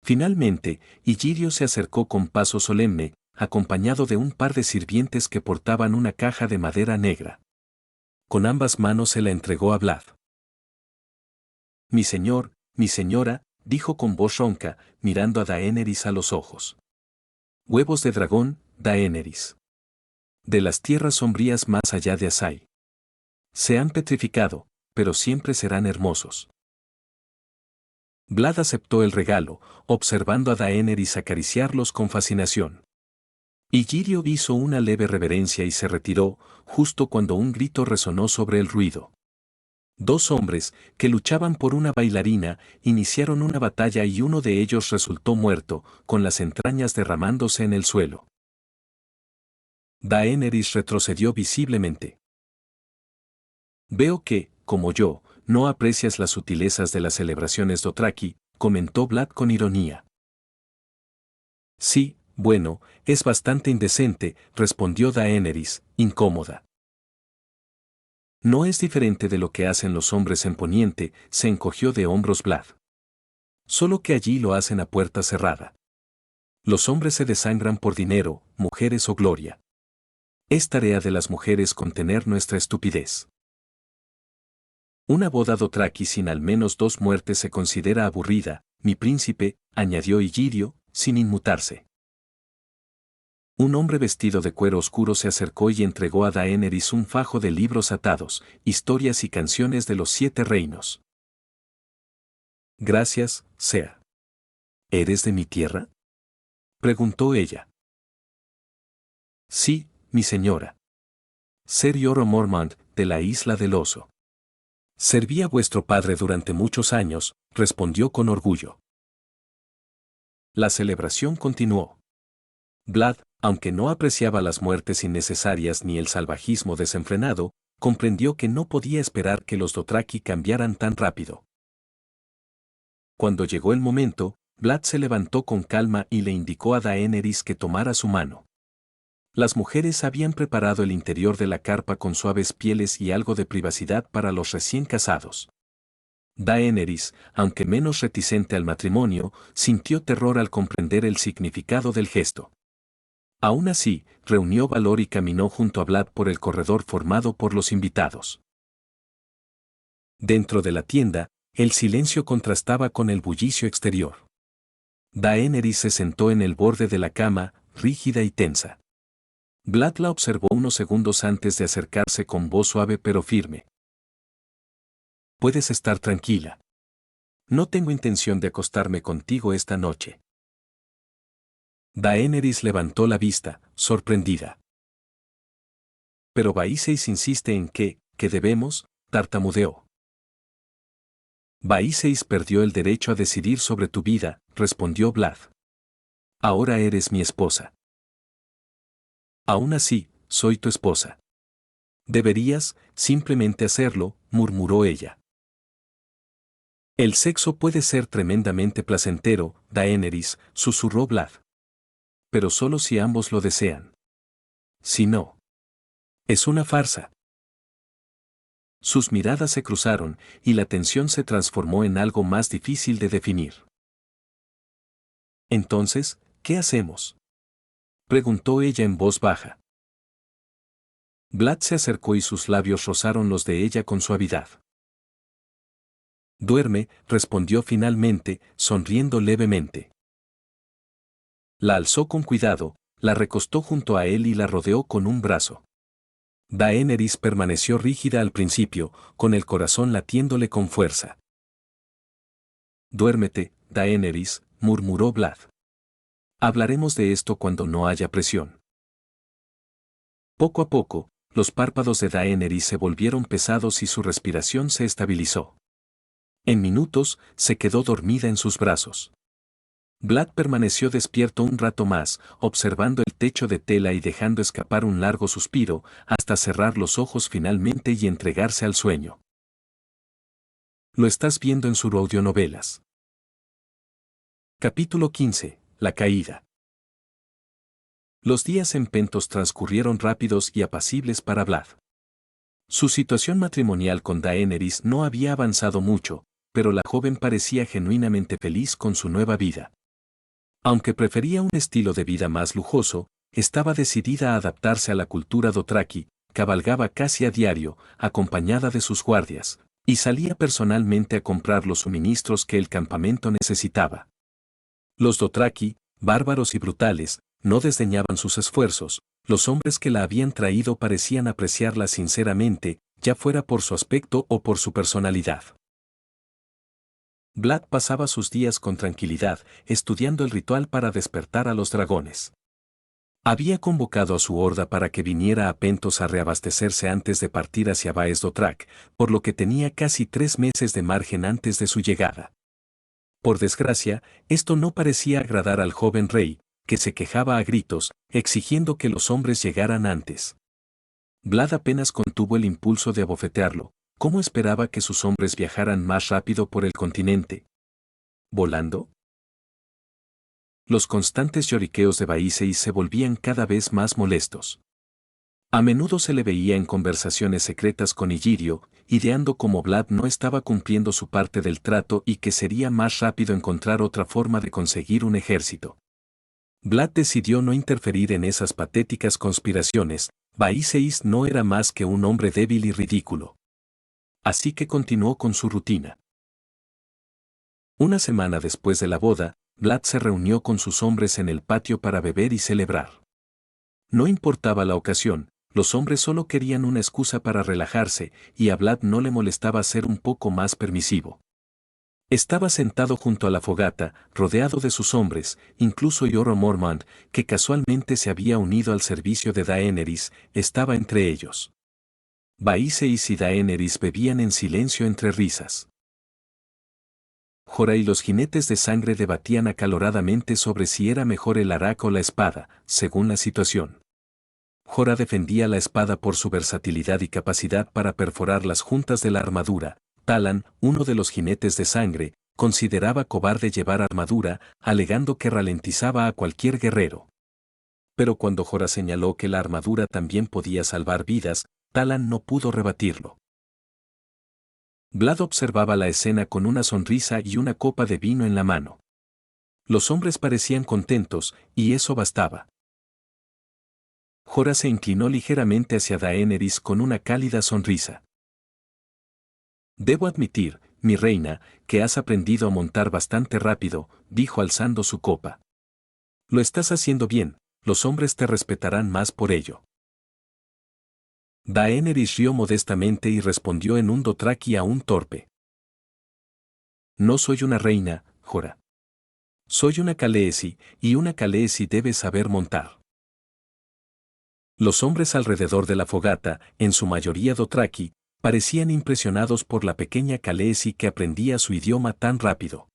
Finalmente, Illyrio se acercó con paso solemne, acompañado de un par de sirvientes que portaban una caja de madera negra. Con ambas manos se la entregó a Vlad. Mi señor, mi señora, dijo con voz ronca, mirando a Daenerys a los ojos. Huevos de dragón, Daenerys. De las tierras sombrías más allá de Asai. Se han petrificado, pero siempre serán hermosos. Vlad aceptó el regalo, observando a Daenerys acariciarlos con fascinación. Illyrio hizo una leve reverencia y se retiró, justo cuando un grito resonó sobre el ruido. Dos hombres, que luchaban por una bailarina, iniciaron una batalla y uno de ellos resultó muerto, con las entrañas derramándose en el suelo. Daenerys retrocedió visiblemente. Veo que, como yo, no aprecias las sutilezas de las celebraciones Dothraki, comentó Vlad con ironía. Sí, bueno, es bastante indecente, respondió Daenerys, incómoda. No es diferente de lo que hacen los hombres en Poniente, se encogió de hombros Vlad. Solo que allí lo hacen a puerta cerrada. Los hombres se desangran por dinero, mujeres o gloria. Es tarea de las mujeres contener nuestra estupidez. Una boda Dothraki sin al menos 2 muertes se considera aburrida, mi príncipe, añadió Illyrio, sin inmutarse. Un hombre vestido de cuero oscuro se acercó y entregó a Daenerys un fajo de libros atados, historias y canciones de los 7 reinos. Gracias, Sea. ¿Eres de mi tierra?, preguntó ella. Sí, mi señora. Ser Jorah Mormont, de la Isla del Oso. Serví a vuestro padre durante muchos años, respondió con orgullo. La celebración continuó. Vlad, aunque no apreciaba las muertes innecesarias ni el salvajismo desenfrenado, comprendió que no podía esperar que los Dothraki cambiaran tan rápido. Cuando llegó el momento, Vlad se levantó con calma y le indicó a Daenerys que tomara su mano. Las mujeres habían preparado el interior de la carpa con suaves pieles y algo de privacidad para los recién casados. Daenerys, aunque menos reticente al matrimonio, sintió terror al comprender el significado del gesto. Aún así, reunió valor y caminó junto a Vlad por el corredor formado por los invitados. Dentro de la tienda, el silencio contrastaba con el bullicio exterior. Daenerys se sentó en el borde de la cama, rígida y tensa. Vlad la observó unos segundos antes de acercarse con voz suave pero firme. Puedes estar tranquila. No tengo intención de acostarme contigo esta noche. Daenerys levantó la vista, sorprendida. Pero Vaíseis insiste en que debemos, tartamudeó. Vaíseis perdió el derecho a decidir sobre tu vida, respondió Vlad. Ahora eres mi esposa. Aún así, soy tu esposa. Deberías, simplemente hacerlo, murmuró ella. El sexo puede ser tremendamente placentero, Daenerys, susurró Vlad. Pero solo si ambos lo desean. Si no, es una farsa. Sus miradas se cruzaron, y la tensión se transformó en algo más difícil de definir. Entonces, ¿qué hacemos?, preguntó ella en voz baja. Vlad se acercó y sus labios rozaron los de ella con suavidad. Duerme, respondió finalmente, sonriendo levemente. La alzó con cuidado, la recostó junto a él y la rodeó con un brazo. Daenerys permaneció rígida al principio, con el corazón latiéndole con fuerza. Duérmete, Daenerys, murmuró Vlad. Hablaremos de esto cuando no haya presión. Poco a poco, los párpados de Daenerys se volvieron pesados y su respiración se estabilizó. En minutos, se quedó dormida en sus brazos. Vlad permaneció despierto un rato más, observando el techo de tela y dejando escapar un largo suspiro, hasta cerrar los ojos finalmente y entregarse al sueño. Lo estás viendo en sus audionovelas. Capítulo 15. La caída. Los días en Pentos transcurrieron rápidos y apacibles para Vlad. Su situación matrimonial con Daenerys no había avanzado mucho, pero la joven parecía genuinamente feliz con su nueva vida. Aunque prefería un estilo de vida más lujoso, estaba decidida a adaptarse a la cultura dothraki, cabalgaba casi a diario, acompañada de sus guardias, y salía personalmente a comprar los suministros que el campamento necesitaba. Los dothraki, bárbaros y brutales, no desdeñaban sus esfuerzos, los hombres que la habían traído parecían apreciarla sinceramente, ya fuera por su aspecto o por su personalidad. Vlad pasaba sus días con tranquilidad, estudiando el ritual para despertar a los dragones. Había convocado a su horda para que viniera a Pentos a reabastecerse antes de partir hacia Baes Dothrak, por lo que tenía casi 3 meses de margen antes de su llegada. Por desgracia, esto no parecía agradar al joven rey, que se quejaba a gritos, exigiendo que los hombres llegaran antes. Vlad apenas contuvo el impulso de abofetearlo. ¿Cómo esperaba que sus hombres viajaran más rápido por el continente? ¿Volando? Los constantes lloriqueos de Baiseis se volvían cada vez más molestos. A menudo se le veía en conversaciones secretas con Illyrio, ideando cómo Vlad no estaba cumpliendo su parte del trato y que sería más rápido encontrar otra forma de conseguir un ejército. Vlad decidió no interferir en esas patéticas conspiraciones. Baiseis no era más que un hombre débil y ridículo. Así que continuó con su rutina. Una semana después de la boda, Vlad se reunió con sus hombres en el patio para beber y celebrar. No importaba la ocasión, los hombres solo querían una excusa para relajarse, y a Vlad no le molestaba ser un poco más permisivo. Estaba sentado junto a la fogata, rodeado de sus hombres, incluso Jorah Mormont, que casualmente se había unido al servicio de Daenerys, estaba entre ellos. Baiseis y Daenerys bebían en silencio entre risas. Jorah y los jinetes de sangre debatían acaloradamente sobre si era mejor el araco o la espada, según la situación. Jorah defendía la espada por su versatilidad y capacidad para perforar las juntas de la armadura. Talon, uno de los jinetes de sangre, consideraba cobarde llevar armadura, alegando que ralentizaba a cualquier guerrero. Pero cuando Jorah señaló que la armadura también podía salvar vidas, Talon no pudo rebatirlo. Vlad observaba la escena con una sonrisa y una copa de vino en la mano. Los hombres parecían contentos, y eso bastaba. Jorah se inclinó ligeramente hacia Daenerys con una cálida sonrisa. Debo admitir, mi reina, que has aprendido a montar bastante rápido, dijo alzando su copa. Lo estás haciendo bien, los hombres te respetarán más por ello. Daenerys rió modestamente y respondió en un dothraki aún torpe. No soy una reina, Jorah. Soy una Khaleesi, y una Khaleesi debe saber montar. Los hombres alrededor de la fogata, en su mayoría dothraki, parecían impresionados por la pequeña Khaleesi que aprendía su idioma tan rápido.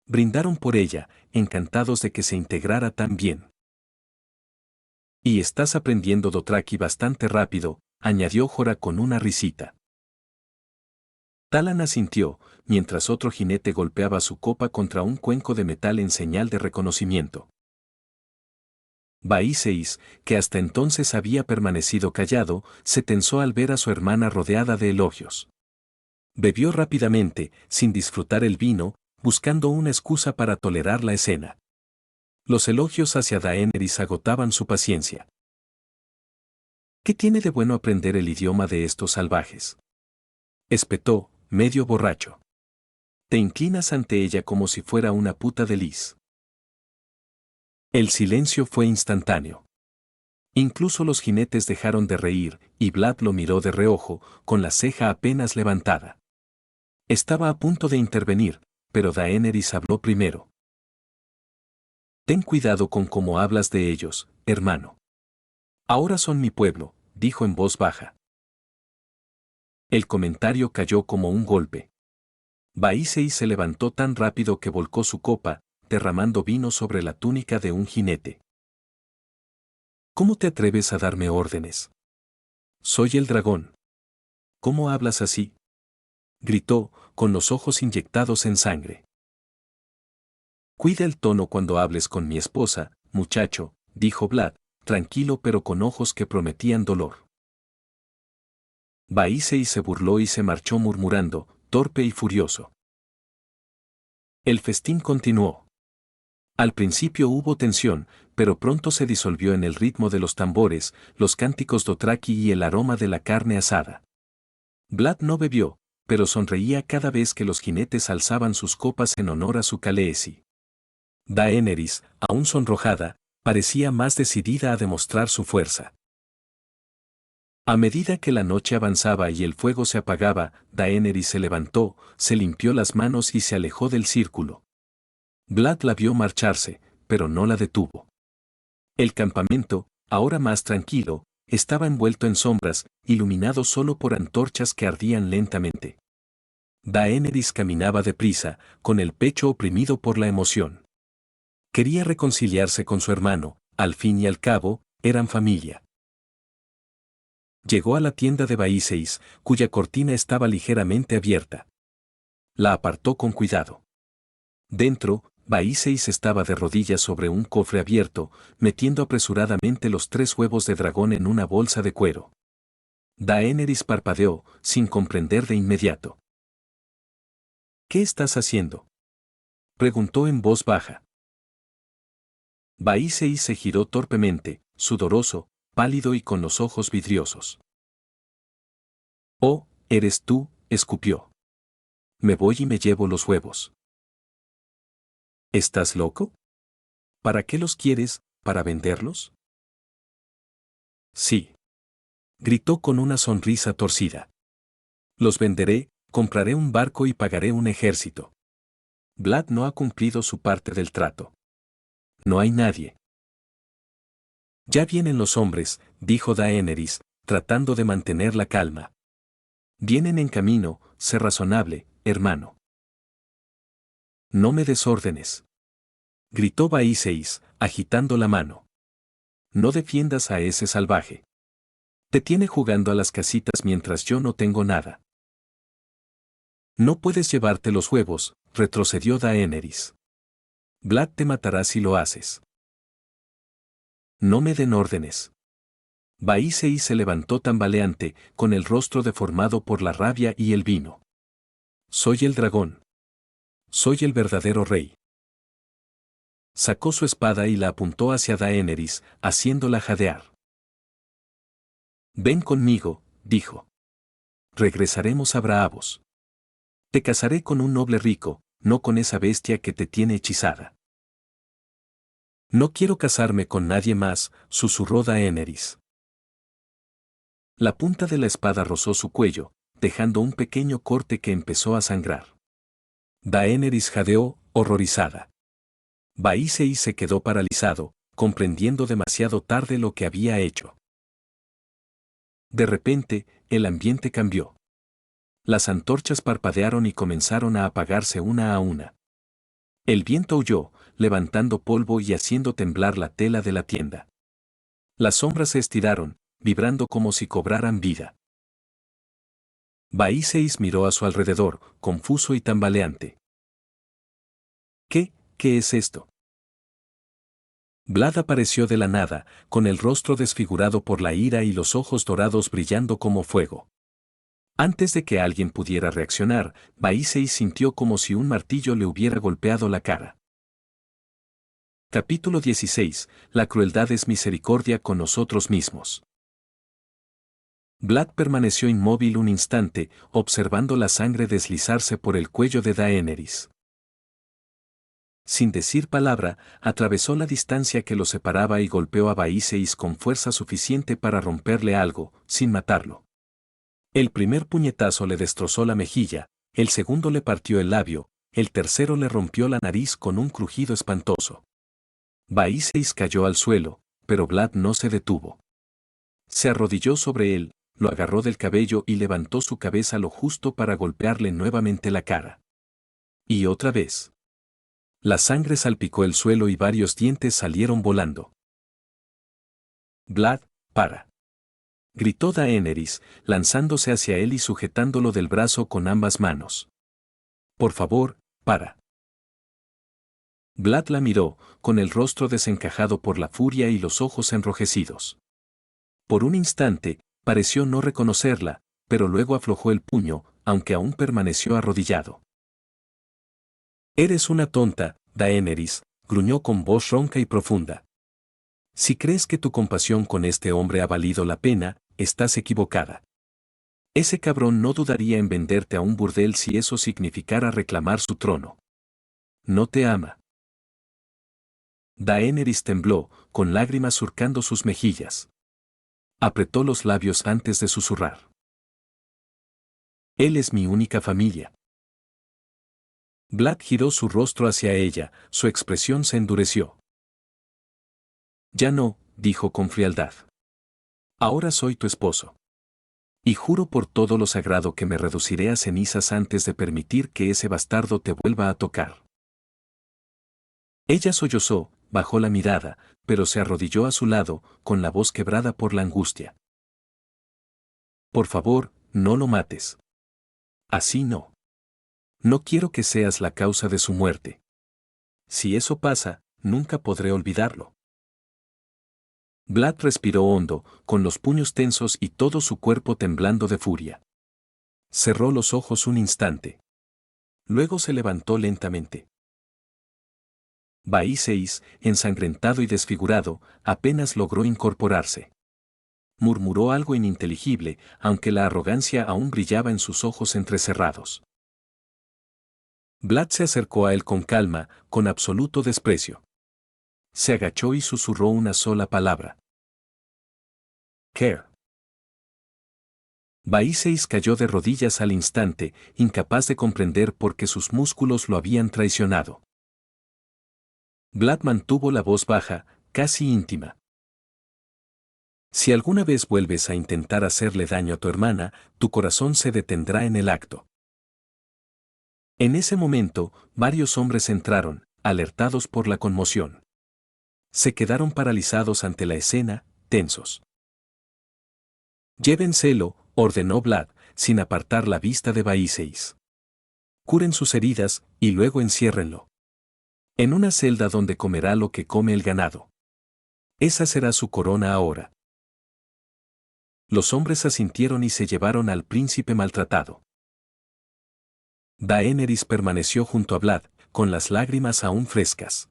Brindaron por ella, encantados de que se integrara tan bien. Y estás aprendiendo dothraki bastante rápido, añadió Jorah con una risita. Talon asintió, mientras otro jinete golpeaba su copa contra un cuenco de metal en señal de reconocimiento. Baiseis, que hasta entonces había permanecido callado, se tensó al ver a su hermana rodeada de elogios. Bebió rápidamente, sin disfrutar el vino, buscando una excusa para tolerar la escena. Los elogios hacia Daenerys agotaban su paciencia. ¿Qué tiene de bueno aprender el idioma de estos salvajes? Espetó, medio borracho. Te inclinas ante ella como si fuera una puta de lis. El silencio fue instantáneo. Incluso los jinetes dejaron de reír, y Vlad lo miró de reojo, con la ceja apenas levantada. Estaba a punto de intervenir, pero Daenerys habló primero. Ten cuidado con cómo hablas de ellos, hermano. Ahora son mi pueblo, dijo en voz baja. El comentario cayó como un golpe. Baiseis se levantó tan rápido que volcó su copa, derramando vino sobre la túnica de un jinete. ¿Cómo te atreves a darme órdenes? Soy el dragón. ¿Cómo hablas así? Gritó, con los ojos inyectados en sangre. Cuida el tono cuando hables con mi esposa, muchacho, dijo Vlad, tranquilo pero con ojos que prometían dolor. Baiseis se burló y se marchó murmurando, torpe y furioso. El festín continuó. Al principio hubo tensión, pero pronto se disolvió en el ritmo de los tambores, los cánticos dothraki y el aroma de la carne asada. Vlad no bebió, pero sonreía cada vez que los jinetes alzaban sus copas en honor a su Khaleesi. Daenerys, aún sonrojada, parecía más decidida a demostrar su fuerza. A medida que la noche avanzaba y el fuego se apagaba, Daenerys se levantó, se limpió las manos y se alejó del círculo. Vlad la vio marcharse, pero no la detuvo. El campamento, ahora más tranquilo, estaba envuelto en sombras, iluminado solo por antorchas que ardían lentamente. Daenerys caminaba deprisa, con el pecho oprimido por la emoción. Quería reconciliarse con su hermano, al fin y al cabo, eran familia. Llegó a la tienda de Baiseis, cuya cortina estaba ligeramente abierta. La apartó con cuidado. Dentro, Baiseis estaba de rodillas sobre un cofre abierto, metiendo apresuradamente los 3 huevos de dragón en una bolsa de cuero. Daenerys parpadeó, sin comprender de inmediato. ¿Qué estás haciendo? Preguntó en voz baja. Baiseis se giró torpemente, sudoroso, pálido y con los ojos vidriosos. Oh, eres tú, escupió. Me voy y me llevo los huevos. ¿Estás loco? ¿Para qué los quieres? ¿Para venderlos? Sí. Gritó con una sonrisa torcida. Los venderé, compraré un barco y pagaré un ejército. Vlad no ha cumplido su parte del trato. No hay nadie. Ya vienen los hombres, dijo Daenerys, tratando de mantener la calma. Vienen en camino, sé razonable, hermano. No me des órdenes. Gritó Baiseis, agitando la mano. No defiendas a ese salvaje. Te tiene jugando a las casitas mientras yo no tengo nada. No puedes llevarte los huevos, retrocedió Daenerys. Vlad te matará si lo haces. No me den órdenes. Baiseis se levantó tambaleante, con el rostro deformado por la rabia y el vino. Soy el dragón. Soy el verdadero rey. Sacó su espada y la apuntó hacia Daenerys, haciéndola jadear. Ven conmigo, dijo. Regresaremos a Braavos. Te casaré con un noble rico, no con esa bestia que te tiene hechizada. No quiero casarme con nadie más, susurró Daenerys. La punta de la espada rozó su cuello, dejando un pequeño corte que empezó a sangrar. Daenerys jadeó, horrorizada. Baiseis se quedó paralizado, comprendiendo demasiado tarde lo que había hecho. De repente, el ambiente cambió. Las antorchas parpadearon y comenzaron a apagarse una a una. El viento huyó, levantando polvo y haciendo temblar la tela de la tienda. Las sombras se estiraron, vibrando como si cobraran vida. Baiseis miró a su alrededor, confuso y tambaleante. ¿Qué es esto? Vlad apareció de la nada, con el rostro desfigurado por la ira y los ojos dorados brillando como fuego. Antes de que alguien pudiera reaccionar, Baiseis sintió como si un martillo le hubiera golpeado la cara. Capítulo 16. La crueldad es misericordia con nosotros mismos. Vlad permaneció inmóvil un instante, observando la sangre deslizarse por el cuello de Daenerys. Sin decir palabra, atravesó la distancia que lo separaba y golpeó a Baiseis con fuerza suficiente para romperle algo, sin matarlo. El primer puñetazo le destrozó la mejilla, el segundo le partió el labio, el tercero le rompió la nariz con un crujido espantoso. Baiseis cayó al suelo, pero Vlad no se detuvo. Se arrodilló sobre él, lo agarró del cabello y levantó su cabeza lo justo para golpearle nuevamente la cara. Y otra vez. La sangre salpicó el suelo y varios dientes salieron volando. Vlad, para. Gritó Daenerys, lanzándose hacia él y sujetándolo del brazo con ambas manos. Por favor, para. Vlad la miró, con el rostro desencajado por la furia y los ojos enrojecidos. Por un instante, pareció no reconocerla, pero luego aflojó el puño, aunque aún permaneció arrodillado. Eres una tonta, Daenerys, gruñó con voz ronca y profunda. Si crees que tu compasión con este hombre ha valido la pena, estás equivocada. Ese cabrón no dudaría en venderte a un burdel si eso significara reclamar su trono. No te ama. Daenerys tembló, con lágrimas surcando sus mejillas. Apretó los labios antes de susurrar. Él es mi única familia. Vlad giró su rostro hacia ella, su expresión se endureció. Ya no, dijo con frialdad. Ahora soy tu esposo. Y juro por todo lo sagrado que me reduciré a cenizas antes de permitir que ese bastardo te vuelva a tocar. Ella sollozó, bajó la mirada, pero se arrodilló a su lado, con la voz quebrada por la angustia. Por favor, no lo mates. Así no. No quiero que seas la causa de su muerte. Si eso pasa, nunca podré olvidarlo. Vlad respiró hondo, con los puños tensos y todo su cuerpo temblando de furia. Cerró los ojos un instante. Luego se levantó lentamente. Baiseis, ensangrentado y desfigurado, apenas logró incorporarse. Murmuró algo ininteligible, aunque la arrogancia aún brillaba en sus ojos entrecerrados. Vlad se acercó a él con calma, con absoluto desprecio. Se agachó y susurró una sola palabra. Care. Baiseis cayó de rodillas al instante, incapaz de comprender por qué sus músculos lo habían traicionado. Vlad mantuvo la voz baja, casi íntima. Si alguna vez vuelves a intentar hacerle daño a tu hermana, tu corazón se detendrá en el acto. En ese momento, varios hombres entraron, alertados por la conmoción. Se quedaron paralizados ante la escena, tensos. Llévenselo, ordenó Vlad, sin apartar la vista de Baiseis. Curen sus heridas, y luego enciérrenlo. En una celda donde comerá lo que come el ganado. Esa será su corona ahora. Los hombres asintieron y se llevaron al príncipe maltratado. Daenerys permaneció junto a Vlad, con las lágrimas aún frescas.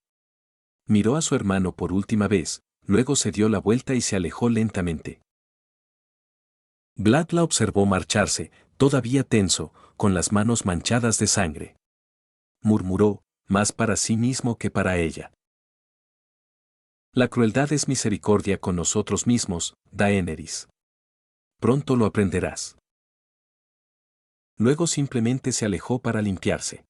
Miró a su hermano por última vez, luego se dio la vuelta y se alejó lentamente. Vlad la observó marcharse, todavía tenso, con las manos manchadas de sangre. Murmuró, más para sí mismo que para ella. La crueldad es misericordia con nosotros mismos, Daenerys. Pronto lo aprenderás. Luego simplemente se alejó para limpiarse.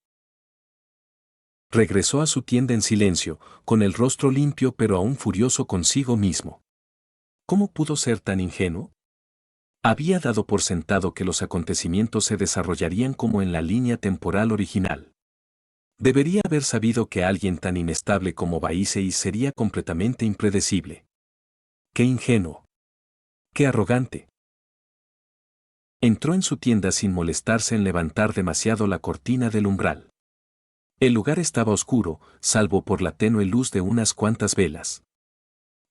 Regresó a su tienda en silencio, con el rostro limpio pero aún furioso consigo mismo. ¿Cómo pudo ser tan ingenuo? Había dado por sentado que los acontecimientos se desarrollarían como en la línea temporal original. Debería haber sabido que alguien tan inestable como Baiseis sería completamente impredecible. ¡Qué ingenuo! ¡Qué arrogante! Entró en su tienda sin molestarse en levantar demasiado la cortina del umbral. El lugar estaba oscuro, salvo por la tenue luz de unas cuantas velas.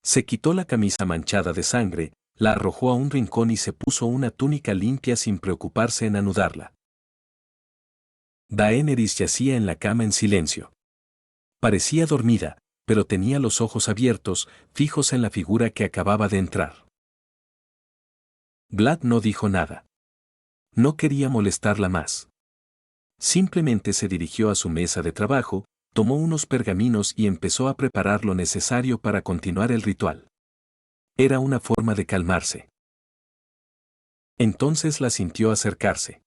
Se quitó la camisa manchada de sangre, la arrojó a un rincón y se puso una túnica limpia sin preocuparse en anudarla. Daenerys yacía en la cama en silencio. Parecía dormida, pero tenía los ojos abiertos, fijos en la figura que acababa de entrar. Vlad no dijo nada. No quería molestarla más. Simplemente se dirigió a su mesa de trabajo, tomó unos pergaminos y empezó a preparar lo necesario para continuar el ritual. Era una forma de calmarse. Entonces la sintió acercarse.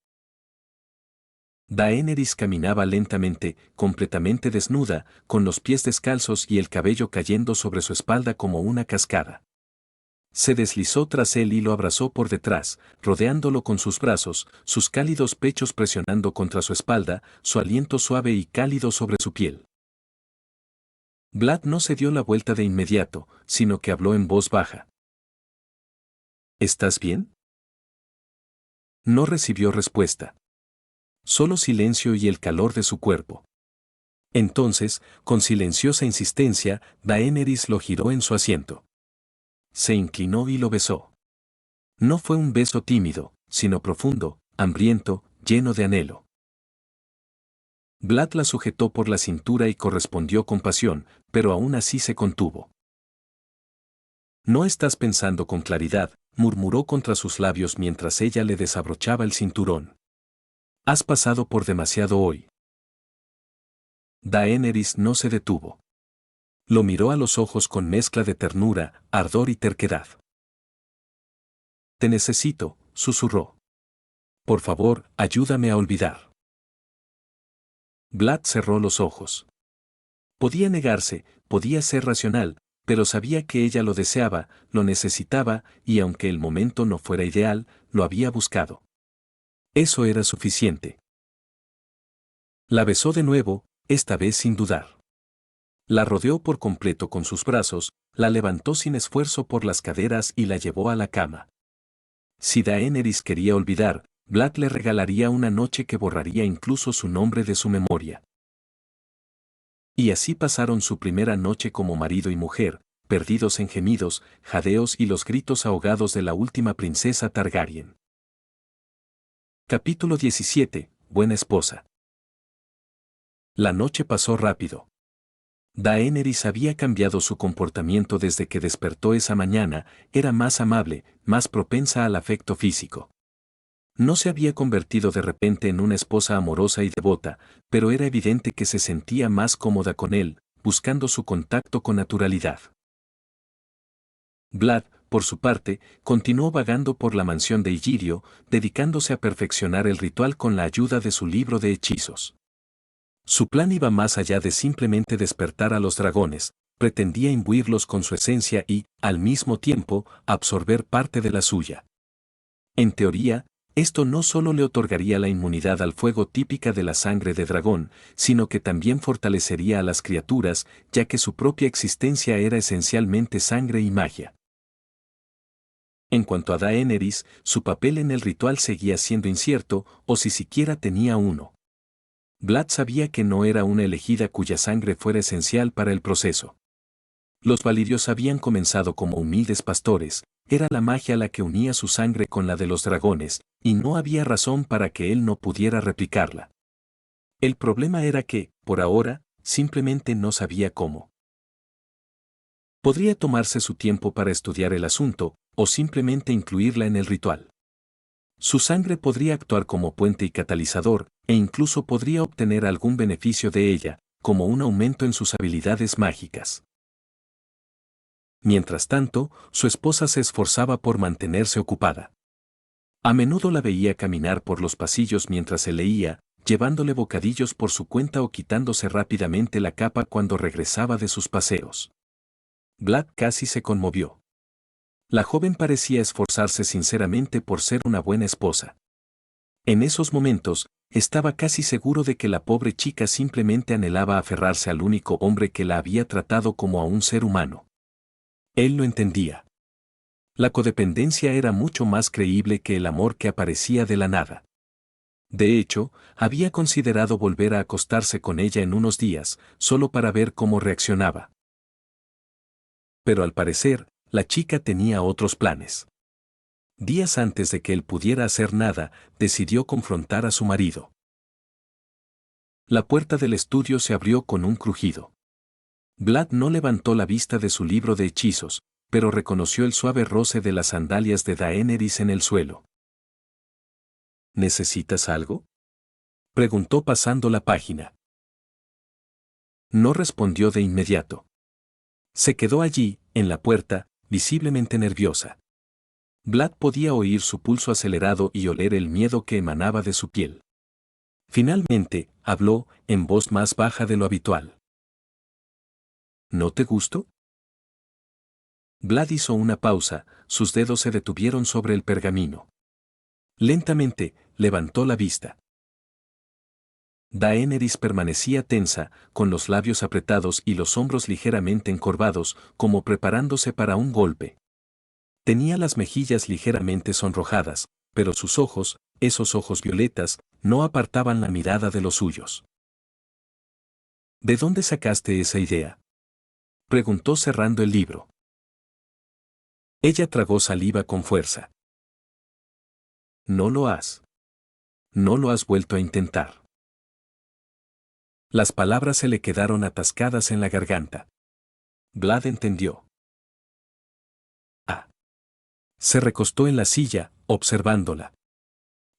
Daenerys caminaba lentamente, completamente desnuda, con los pies descalzos y el cabello cayendo sobre su espalda como una cascada. Se deslizó tras él y lo abrazó por detrás, rodeándolo con sus brazos, sus cálidos pechos presionando contra su espalda, su aliento suave y cálido sobre su piel. Vlad no se dio la vuelta de inmediato, sino que habló en voz baja. ¿Estás bien? No recibió respuesta. Solo silencio y el calor de su cuerpo. Entonces, con silenciosa insistencia, Daenerys lo giró en su asiento. Se inclinó y lo besó. No fue un beso tímido, sino profundo, hambriento, lleno de anhelo. Vlad la sujetó por la cintura y correspondió con pasión, pero aún así se contuvo. No estás pensando con claridad, murmuró contra sus labios mientras ella le desabrochaba el cinturón. Has pasado por demasiado hoy. Daenerys no se detuvo. Lo miró a los ojos con mezcla de ternura, ardor y terquedad. Te necesito, susurró. Por favor, ayúdame a olvidar. Vlad cerró los ojos. Podía negarse, podía ser racional, pero sabía que ella lo deseaba, lo necesitaba, y aunque el momento no fuera ideal, lo había buscado. Eso era suficiente. La besó de nuevo, esta vez sin dudar. La rodeó por completo con sus brazos, la levantó sin esfuerzo por las caderas y la llevó a la cama. Si Daenerys quería olvidar, Vlad le regalaría una noche que borraría incluso su nombre de su memoria. Y así pasaron su primera noche como marido y mujer, perdidos en gemidos, jadeos y los gritos ahogados de la última princesa Targaryen. Capítulo 17. Buena esposa. La noche pasó rápido. Daenerys había cambiado su comportamiento desde que despertó esa mañana, era más amable, más propensa al afecto físico. No se había convertido de repente en una esposa amorosa y devota, pero era evidente que se sentía más cómoda con él, buscando su contacto con naturalidad. Vlad, por su parte, continuó vagando por la mansión de Illyrio, dedicándose a perfeccionar el ritual con la ayuda de su libro de hechizos. Su plan iba más allá de simplemente despertar a los dragones, pretendía imbuirlos con su esencia y, al mismo tiempo, absorber parte de la suya. En teoría, esto no solo le otorgaría la inmunidad al fuego típica de la sangre de dragón, sino que también fortalecería a las criaturas, ya que su propia existencia era esencialmente sangre y magia. En cuanto a Daenerys, su papel en el ritual seguía siendo incierto, o si siquiera tenía uno. Vlad sabía que no era una elegida cuya sangre fuera esencial para el proceso. Los valirios habían comenzado como humildes pastores, era la magia la que unía su sangre con la de los dragones, y no había razón para que él no pudiera replicarla. El problema era que, por ahora, simplemente no sabía cómo. Podría tomarse su tiempo para estudiar el asunto, o simplemente incluirla en el ritual. Su sangre podría actuar como puente y catalizador, e incluso podría obtener algún beneficio de ella, como un aumento en sus habilidades mágicas. Mientras tanto, su esposa se esforzaba por mantenerse ocupada. A menudo la veía caminar por los pasillos mientras se leía, llevándole bocadillos por su cuenta o quitándose rápidamente la capa cuando regresaba de sus paseos. Vlad casi se conmovió. La joven parecía esforzarse sinceramente por ser una buena esposa. En esos momentos, estaba casi seguro de que la pobre chica simplemente anhelaba aferrarse al único hombre que la había tratado como a un ser humano. Él lo entendía. La codependencia era mucho más creíble que el amor que aparecía de la nada. De hecho, había considerado volver a acostarse con ella en unos días, solo para ver cómo reaccionaba. Pero al parecer, la chica tenía otros planes. Días antes de que él pudiera hacer nada, decidió confrontar a su marido. La puerta del estudio se abrió con un crujido. Vlad no levantó la vista de su libro de hechizos, pero reconoció el suave roce de las sandalias de Daenerys en el suelo. ¿Necesitas algo?, preguntó pasando la página. No respondió de inmediato. Se quedó allí, en la puerta, visiblemente nerviosa. Vlad podía oír su pulso acelerado y oler el miedo que emanaba de su piel. Finalmente, habló, en voz más baja de lo habitual. ¿No te gustó? Vlad hizo una pausa, sus dedos se detuvieron sobre el pergamino. Lentamente, levantó la vista. Daenerys permanecía tensa, con los labios apretados y los hombros ligeramente encorvados, como preparándose para un golpe. Tenía las mejillas ligeramente sonrojadas, pero sus ojos, esos ojos violetas, no apartaban la mirada de los suyos. ¿De dónde sacaste esa idea?, preguntó cerrando el libro. Ella tragó saliva con fuerza. No lo has vuelto a intentar. Las palabras se le quedaron atascadas en la garganta. Vlad entendió. Se recostó en la silla, observándola.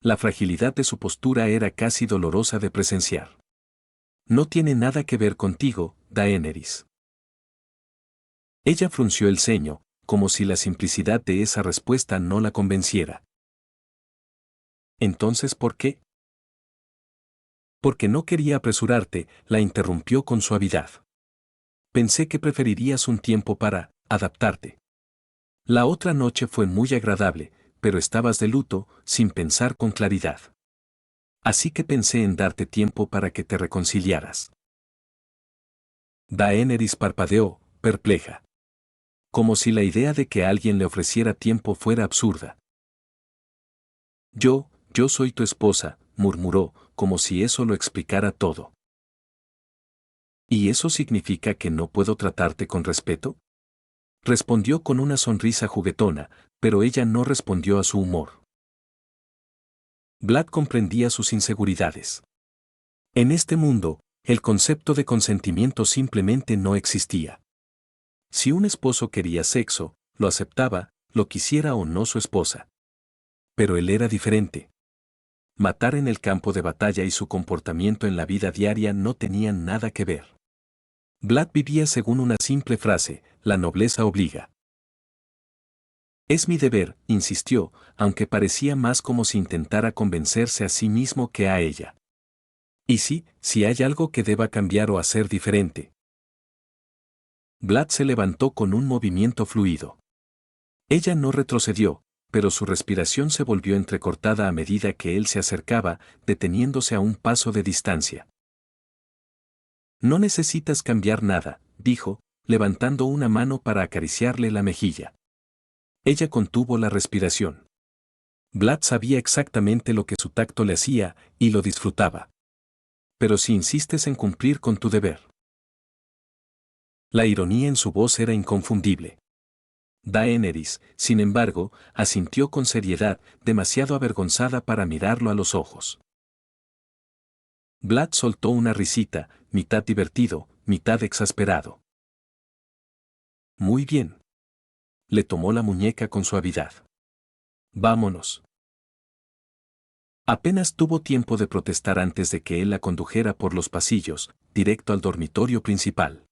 La fragilidad de su postura era casi dolorosa de presenciar. No tiene nada que ver contigo, Daenerys. Ella frunció el ceño, como si la simplicidad de esa respuesta no la convenciera. ¿Entonces por qué? Porque no quería apresurarte, la interrumpió con suavidad. Pensé que preferirías un tiempo para adaptarte. La otra noche fue muy agradable, pero estabas de luto, sin pensar con claridad. Así que pensé en darte tiempo para que te reconciliaras. Daenerys parpadeó, perpleja. Como si la idea de que alguien le ofreciera tiempo fuera absurda. Yo soy tu esposa, murmuró, como si eso lo explicara todo. ¿Y eso significa que no puedo tratarte con respeto?, respondió con una sonrisa juguetona, pero ella no respondió a su humor. Vlad comprendía sus inseguridades. En este mundo, el concepto de consentimiento simplemente no existía. Si un esposo quería sexo, lo aceptaba, lo quisiera o no su esposa. Pero él era diferente. Matar en el campo de batalla y su comportamiento en la vida diaria no tenían nada que ver. Vlad vivía según una simple frase: la nobleza obliga. Es mi deber, insistió, aunque parecía más como si intentara convencerse a sí mismo que a ella. ¿Y si hay algo que deba cambiar o hacer diferente? Vlad se levantó con un movimiento fluido. Ella no retrocedió, pero su respiración se volvió entrecortada a medida que él se acercaba, deteniéndose a un paso de distancia. No necesitas cambiar nada, dijo, levantando una mano para acariciarle la mejilla. Ella contuvo la respiración. Vlad sabía exactamente lo que su tacto le hacía, y lo disfrutaba. Pero si insistes en cumplir con tu deber. La ironía en su voz era inconfundible. Daenerys, sin embargo, asintió con seriedad, demasiado avergonzada para mirarlo a los ojos. Vlad soltó una risita, mitad divertido, mitad exasperado. Muy bien. Le tomó la muñeca con suavidad. Vámonos. Apenas tuvo tiempo de protestar antes de que él la condujera por los pasillos, directo al dormitorio principal.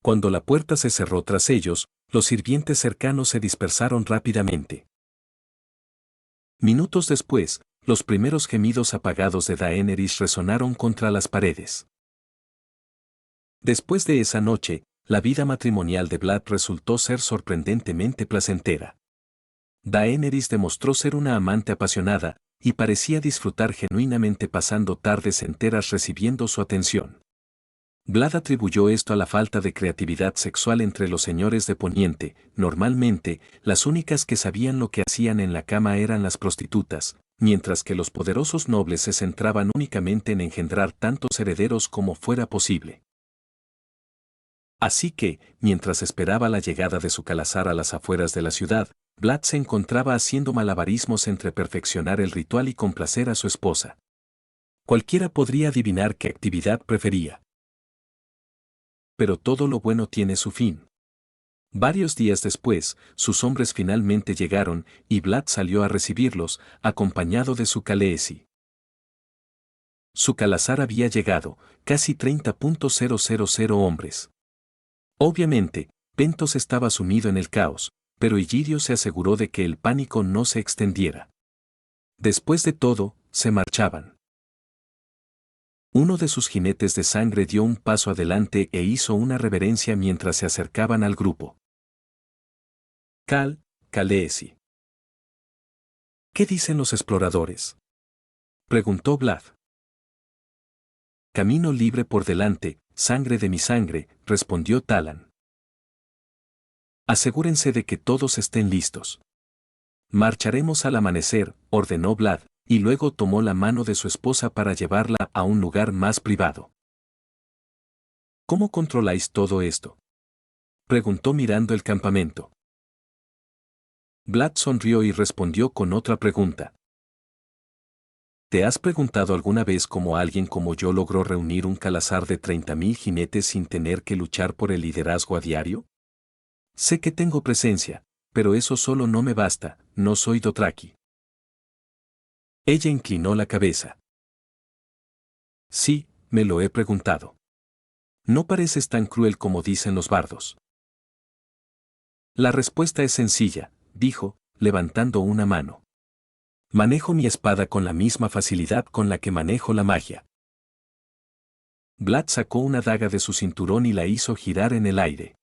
Cuando la puerta se cerró tras ellos, los sirvientes cercanos se dispersaron rápidamente. Minutos después, los primeros gemidos apagados de Daenerys resonaron contra las paredes. Después de esa noche, la vida matrimonial de Vlad resultó ser sorprendentemente placentera. Daenerys demostró ser una amante apasionada, y parecía disfrutar genuinamente pasando tardes enteras recibiendo su atención. Vlad atribuyó esto a la falta de creatividad sexual entre los señores de Poniente. Normalmente, las únicas que sabían lo que hacían en la cama eran las prostitutas, mientras que los poderosos nobles se centraban únicamente en engendrar tantos herederos como fuera posible. Así que, mientras esperaba la llegada de su calazar a las afueras de la ciudad, Vlad se encontraba haciendo malabarismos entre perfeccionar el ritual y complacer a su esposa. Cualquiera podría adivinar qué actividad prefería. Pero todo lo bueno tiene su fin. Varios días después, sus hombres finalmente llegaron y Vlad salió a recibirlos, acompañado de su Khaleesi. Su calazar había llegado, casi 30.000 hombres. Obviamente, Pentos estaba sumido en el caos, pero Illyrio se aseguró de que el pánico no se extendiera. Después de todo, se marchaban. Uno de sus jinetes de sangre dio un paso adelante e hizo una reverencia mientras se acercaban al grupo. Khaleesi. ¿Qué dicen los exploradores?, preguntó Vlad. Camino libre por delante, sangre de mi sangre, respondió Talan. Asegúrense de que todos estén listos. Marcharemos al amanecer, ordenó Vlad, y luego tomó la mano de su esposa para llevarla a un lugar más privado. ¿Cómo controláis todo esto?, preguntó mirando el campamento. Vlad sonrió y respondió con otra pregunta. ¿Te has preguntado alguna vez cómo alguien como yo logró reunir un calazar de 30.000 jinetes sin tener que luchar por el liderazgo a diario? Sé que tengo presencia, pero eso solo no me basta, no soy Dothraki. Ella inclinó la cabeza. Sí, me lo he preguntado. No pareces tan cruel como dicen los bardos. La respuesta es sencilla, dijo, levantando una mano. Manejo mi espada con la misma facilidad con la que manejo la magia. Vlad sacó una daga de su cinturón y la hizo girar en el aire.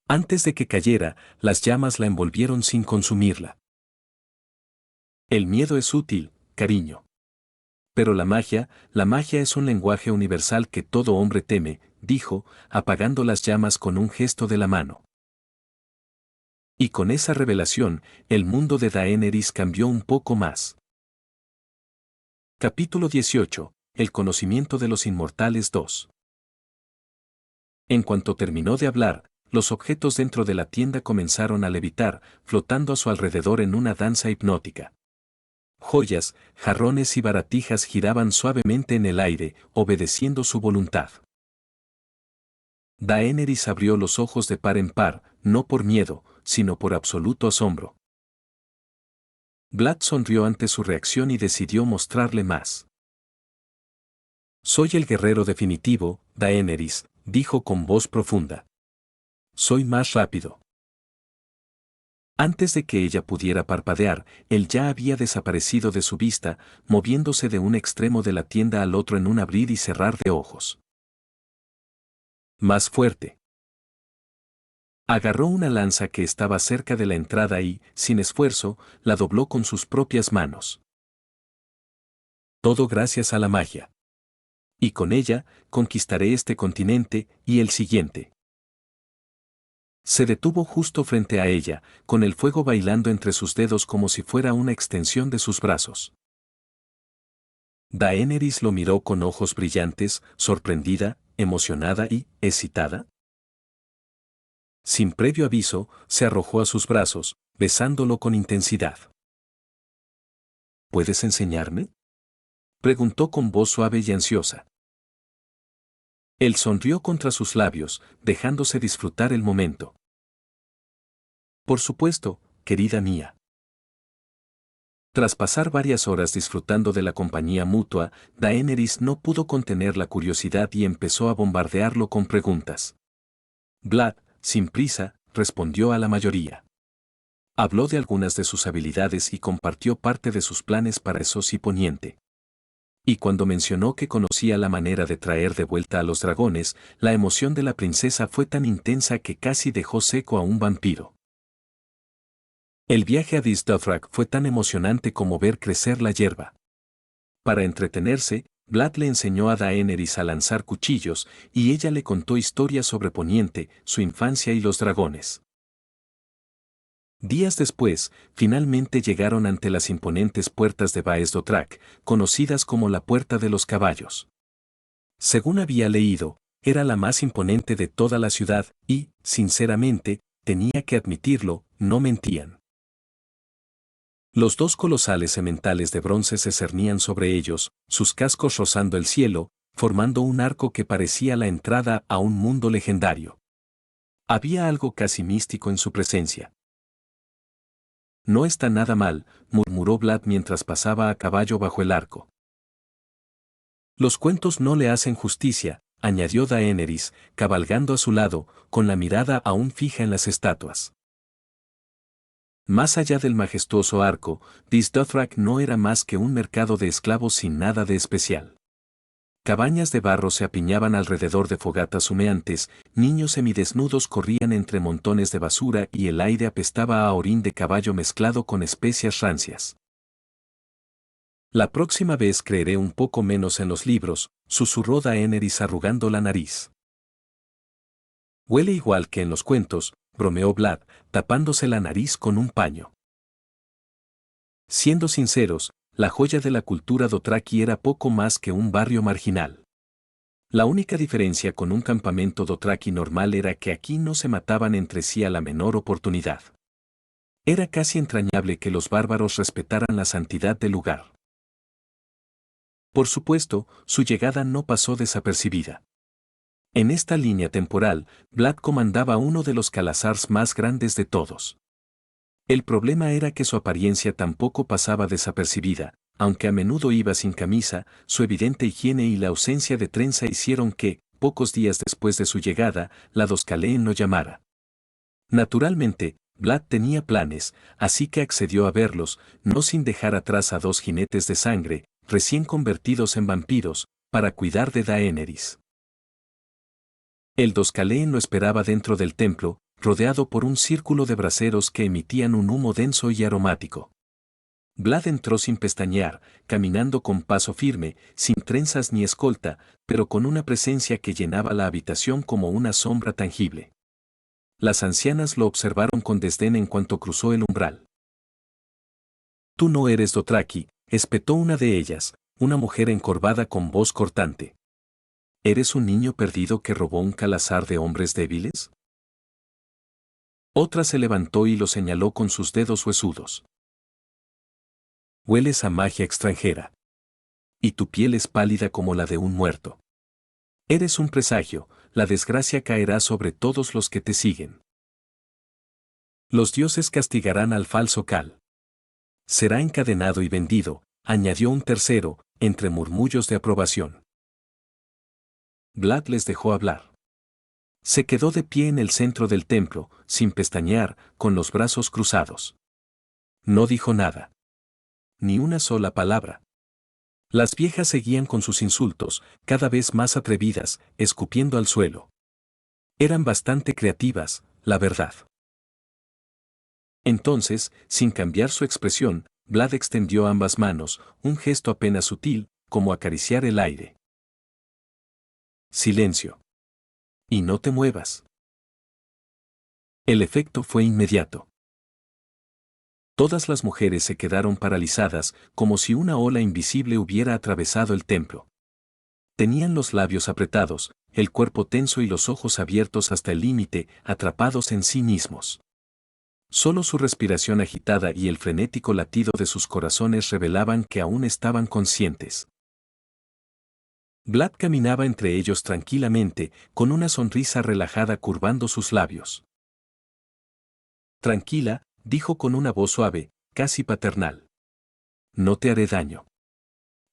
Antes de que cayera, las llamas la envolvieron sin consumirla. El miedo es útil, cariño. Pero la magia es un lenguaje universal que todo hombre teme, dijo, apagando las llamas con un gesto de la mano. Y con esa revelación, el mundo de Daenerys cambió un poco más. Capítulo 18. El conocimiento de los inmortales 2. En cuanto terminó de hablar, los objetos dentro de la tienda comenzaron a levitar, flotando a su alrededor en una danza hipnótica. Joyas, jarrones y baratijas giraban suavemente en el aire, obedeciendo su voluntad. Daenerys abrió los ojos de par en par, no por miedo, sino por absoluto asombro. Vlad sonrió ante su reacción y decidió mostrarle más. Soy el guerrero definitivo, Daenerys, dijo con voz profunda. Soy más rápido. Antes de que ella pudiera parpadear, él ya había desaparecido de su vista, moviéndose de un extremo de la tienda al otro en un abrir y cerrar de ojos. Más fuerte. Agarró una lanza que estaba cerca de la entrada y, sin esfuerzo, la dobló con sus propias manos. Todo gracias a la magia. Y con ella, conquistaré este continente, y el siguiente. Se detuvo justo frente a ella, con el fuego bailando entre sus dedos como si fuera una extensión de sus brazos. Daenerys lo miró con ojos brillantes, sorprendida, emocionada y excitada. Sin previo aviso, se arrojó a sus brazos, besándolo con intensidad. ¿Puedes enseñarme?, preguntó con voz suave y ansiosa. Él sonrió contra sus labios, dejándose disfrutar el momento. Por supuesto, querida mía. Tras pasar varias horas disfrutando de la compañía mutua, Daenerys no pudo contener la curiosidad y empezó a bombardearlo con preguntas. Vlad, sin prisa, respondió a la mayoría. Habló de algunas de sus habilidades y compartió parte de sus planes para Essos y Poniente. Y cuando mencionó que conocía la manera de traer de vuelta a los dragones, la emoción de la princesa fue tan intensa que casi dejó seco a un vampiro. El viaje a Dist Dothrak fue tan emocionante como ver crecer la hierba. Para entretenerse, Vlad le enseñó a Daenerys a lanzar cuchillos, y ella le contó historias sobre Poniente, su infancia y los dragones. Días después, finalmente llegaron ante las imponentes puertas de Baez Dothrak, conocidas como la Puerta de los Caballos. Según había leído, Era la más imponente de toda la ciudad y, sinceramente, tenía que admitirlo, no mentían. Los dos colosales sementales de bronce se cernían sobre ellos, sus cascos rozando el cielo, formando un arco que parecía la entrada a un mundo legendario. Había algo casi místico en su presencia. No está nada mal, murmuró Vlad mientras pasaba a caballo bajo el arco. Los cuentos no le hacen justicia, añadió Daenerys, cabalgando a su lado, con la mirada aún fija en las estatuas. Más allá del majestuoso arco, Dys Dothrak no era más que un mercado de esclavos sin nada de especial. Cabañas de barro se apiñaban alrededor de fogatas humeantes, niños semidesnudos corrían entre montones de basura y el aire apestaba a orín de caballo mezclado con especias rancias. La próxima vez creeré un poco menos en los libros, susurró Daenerys arrugando la nariz. Huele igual que en los cuentos, bromeó Vlad, tapándose la nariz con un paño. Siendo sinceros, la joya de la cultura Dothraki era poco más que un barrio marginal. La única diferencia con un campamento Dothraki normal era que aquí no se mataban entre sí a la menor oportunidad. Era casi entrañable que los bárbaros respetaran la santidad del lugar. Por supuesto, su llegada no pasó desapercibida. En esta línea temporal, Vlad comandaba uno de los Khalasars más grandes de todos. El problema era que su apariencia tampoco pasaba desapercibida, aunque a menudo iba sin camisa, su evidente higiene y la ausencia de trenza hicieron que, pocos días después de su llegada, la Doscaleen lo llamara. Naturalmente, Vlad tenía planes, así que accedió a verlos, no sin dejar atrás a dos jinetes de sangre, recién convertidos en vampiros, para cuidar de Daenerys. El Doscaleen lo esperaba dentro del templo, rodeado por un círculo de braseros que emitían un humo denso y aromático. Vlad entró sin pestañear, caminando con paso firme, sin trenzas ni escolta, pero con una presencia que llenaba la habitación como una sombra tangible. Las ancianas lo observaron con desdén en cuanto cruzó el umbral. «Tú no eres Dothraki», espetó una de ellas, una mujer encorvada con voz cortante. «¿Eres un niño perdido que robó un Khalasar de hombres débiles?» Otra se levantó y lo señaló con sus dedos huesudos. «Hueles a magia extranjera. Y tu piel es pálida como la de un muerto. Eres un presagio, la desgracia caerá sobre todos los que te siguen. Los dioses castigarán al falso Khal. Será encadenado y vendido», añadió un tercero, entre murmullos de aprobación. Vlad les dejó hablar. Se quedó de pie en el centro del templo, sin pestañear, con los brazos cruzados. No dijo nada. Ni una sola palabra. Las viejas seguían con sus insultos, cada vez más atrevidas, escupiendo al suelo. Eran bastante creativas, la verdad. Entonces, sin cambiar su expresión, Vlad extendió ambas manos, un gesto apenas sutil, como acariciar el aire. Silencio. Y no te muevas. El efecto fue inmediato. Todas las mujeres se quedaron paralizadas, como si una ola invisible hubiera atravesado el templo. Tenían los labios apretados, el cuerpo tenso y los ojos abiertos hasta el límite, atrapados en sí mismos. Solo su respiración agitada y el frenético latido de sus corazones revelaban que aún estaban conscientes. Vlad caminaba entre ellos tranquilamente, con una sonrisa relajada curvando sus labios. «Tranquila», dijo con una voz suave, casi paternal. «No te haré daño.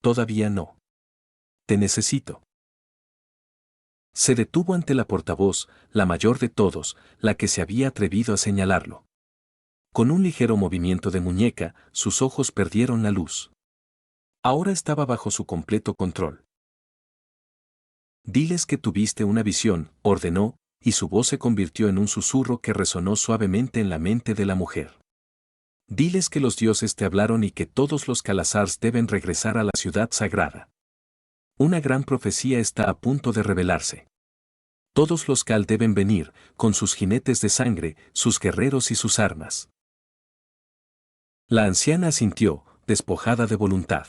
Todavía no. Te necesito». Se detuvo ante la portavoz, la mayor de todos, la que se había atrevido a señalarlo. Con un ligero movimiento de muñeca, sus ojos perdieron la luz. Ahora estaba bajo su completo control. «Diles que tuviste una visión», ordenó, y su voz se convirtió en un susurro que resonó suavemente en la mente de la mujer. «Diles que los dioses te hablaron y que todos los Khalasars deben regresar a la ciudad sagrada. Una gran profecía está a punto de revelarse. Todos los Khal deben venir, con sus jinetes de sangre, sus guerreros y sus armas». La anciana asintió, despojada de voluntad.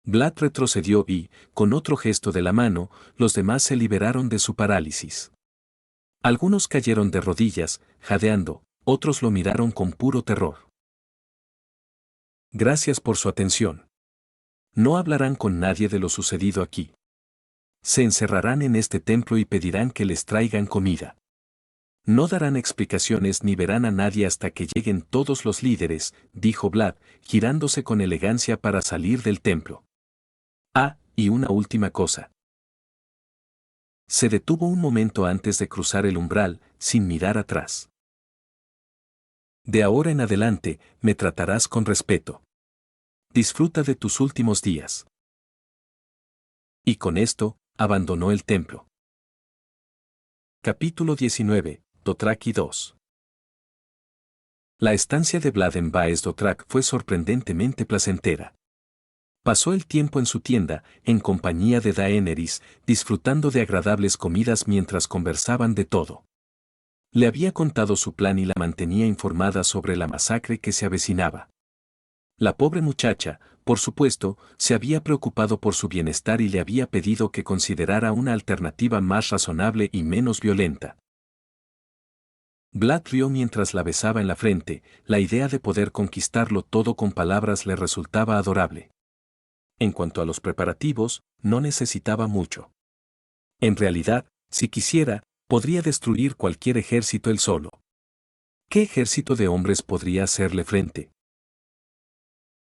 Vlad retrocedió y, con otro gesto de la mano, los demás se liberaron de su parálisis. Algunos cayeron de rodillas, jadeando, otros lo miraron con puro terror. Gracias por su atención. No hablarán con nadie de lo sucedido aquí. Se encerrarán en este templo y pedirán que les traigan comida. No darán explicaciones ni verán a nadie hasta que lleguen todos los líderes, dijo Vlad, girándose con elegancia para salir del templo. Ah, y una última cosa. Se detuvo un momento antes de cruzar el umbral, sin mirar atrás. De ahora en adelante, me tratarás con respeto. Disfruta de tus últimos días. Y con esto, abandonó el templo. Capítulo 19, Dothraki 2. La estancia de Vlad en Baez Dothrak fue sorprendentemente placentera. Pasó el tiempo en su tienda, en compañía de Daenerys, disfrutando de agradables comidas mientras conversaban de todo. Le había contado su plan y la mantenía informada sobre la masacre que se avecinaba. La pobre muchacha, por supuesto, se había preocupado por su bienestar y le había pedido que considerara una alternativa más razonable y menos violenta. Vlad rió mientras la besaba en la frente, la idea de poder conquistarlo todo con palabras le resultaba adorable. En cuanto a los preparativos, no necesitaba mucho. En realidad, si quisiera, podría destruir cualquier ejército él solo. ¿Qué ejército de hombres podría hacerle frente?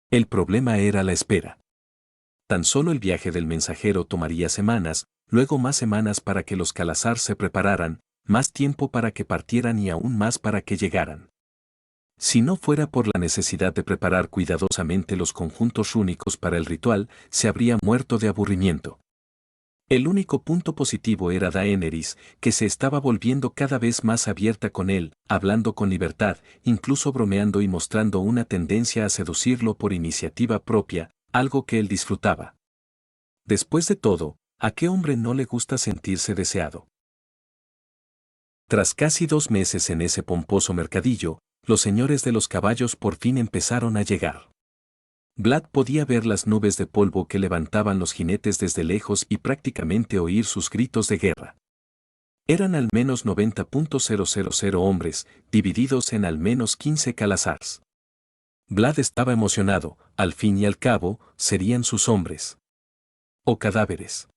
El problema era la espera. Tan solo el viaje del mensajero tomaría semanas, luego más semanas para que los Khalasar se prepararan, más tiempo para que partieran y aún más para que llegaran. Si no fuera por la necesidad de preparar cuidadosamente los conjuntos rúnicos para el ritual, se habría muerto de aburrimiento. El único punto positivo era Daenerys, que se estaba volviendo cada vez más abierta con él, hablando con libertad, incluso bromeando y mostrando una tendencia a seducirlo por iniciativa propia, algo que él disfrutaba. Después de todo, ¿a qué hombre no le gusta sentirse deseado? Tras casi 2 meses en ese pomposo mercadillo, los señores de los caballos por fin empezaron a llegar. Vlad podía ver las nubes de polvo que levantaban los jinetes desde lejos y prácticamente oír sus gritos de guerra. Eran al menos 90.000 hombres, divididos en al menos 15 Khalasars. Vlad estaba emocionado, al fin y al cabo, serían sus hombres. O cadáveres.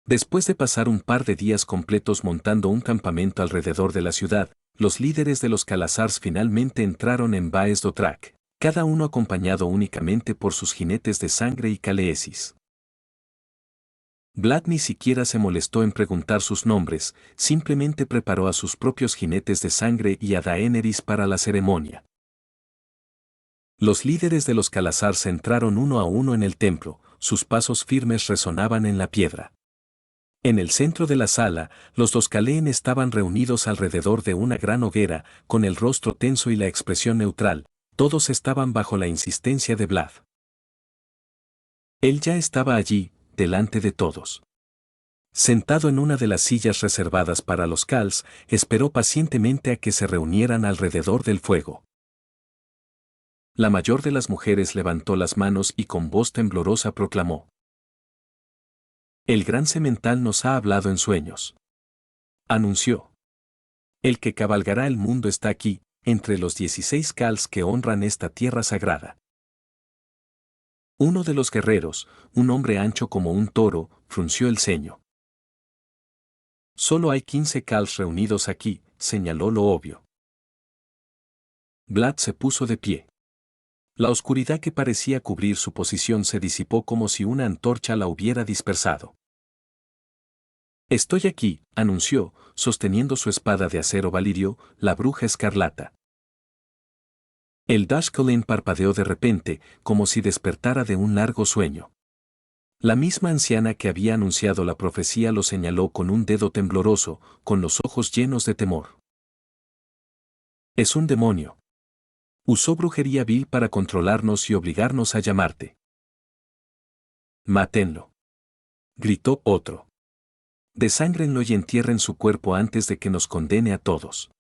Después de pasar un par de días completos montando un campamento alrededor de la ciudad, los líderes de los Khalasars finalmente entraron en Baez Dothrak, cada uno acompañado únicamente por sus jinetes de sangre y Khaleesi. Vlad ni siquiera se molestó en preguntar sus nombres, simplemente preparó a sus propios jinetes de sangre y a Daenerys para la ceremonia. Los líderes de los Khalasars entraron uno a uno en el templo, sus pasos firmes resonaban en la piedra. En el centro de la sala, los dos Khaleen estaban reunidos alrededor de una gran hoguera, con el rostro tenso y la expresión neutral, todos estaban bajo la insistencia de Vlad. Él ya estaba allí, delante de todos. Sentado en una de las sillas reservadas para los Khals, esperó pacientemente a que se reunieran alrededor del fuego. La mayor de las mujeres levantó las manos y con voz temblorosa proclamó: El gran semental nos ha hablado en sueños. Anunció. El que cabalgará el mundo está aquí, entre los 16 Khals que honran esta tierra sagrada. Uno de los guerreros, un hombre ancho como un toro, frunció el ceño. Solo hay 15 Khals reunidos aquí, señaló lo obvio. Vlad se puso de pie. La oscuridad que parecía cubrir su posición se disipó como si una antorcha la hubiera dispersado. Estoy aquí, anunció, sosteniendo su espada de acero valirio, la bruja escarlata. El Dashkolin parpadeó de repente, como si despertara de un largo sueño. La misma anciana que había anunciado la profecía lo señaló con un dedo tembloroso, con los ojos llenos de temor. Es un demonio. Usó brujería vil para controlarnos y obligarnos a llamarte. Mátenlo. Gritó otro. Desángrenlo y entierren su cuerpo antes de que nos condene a todos.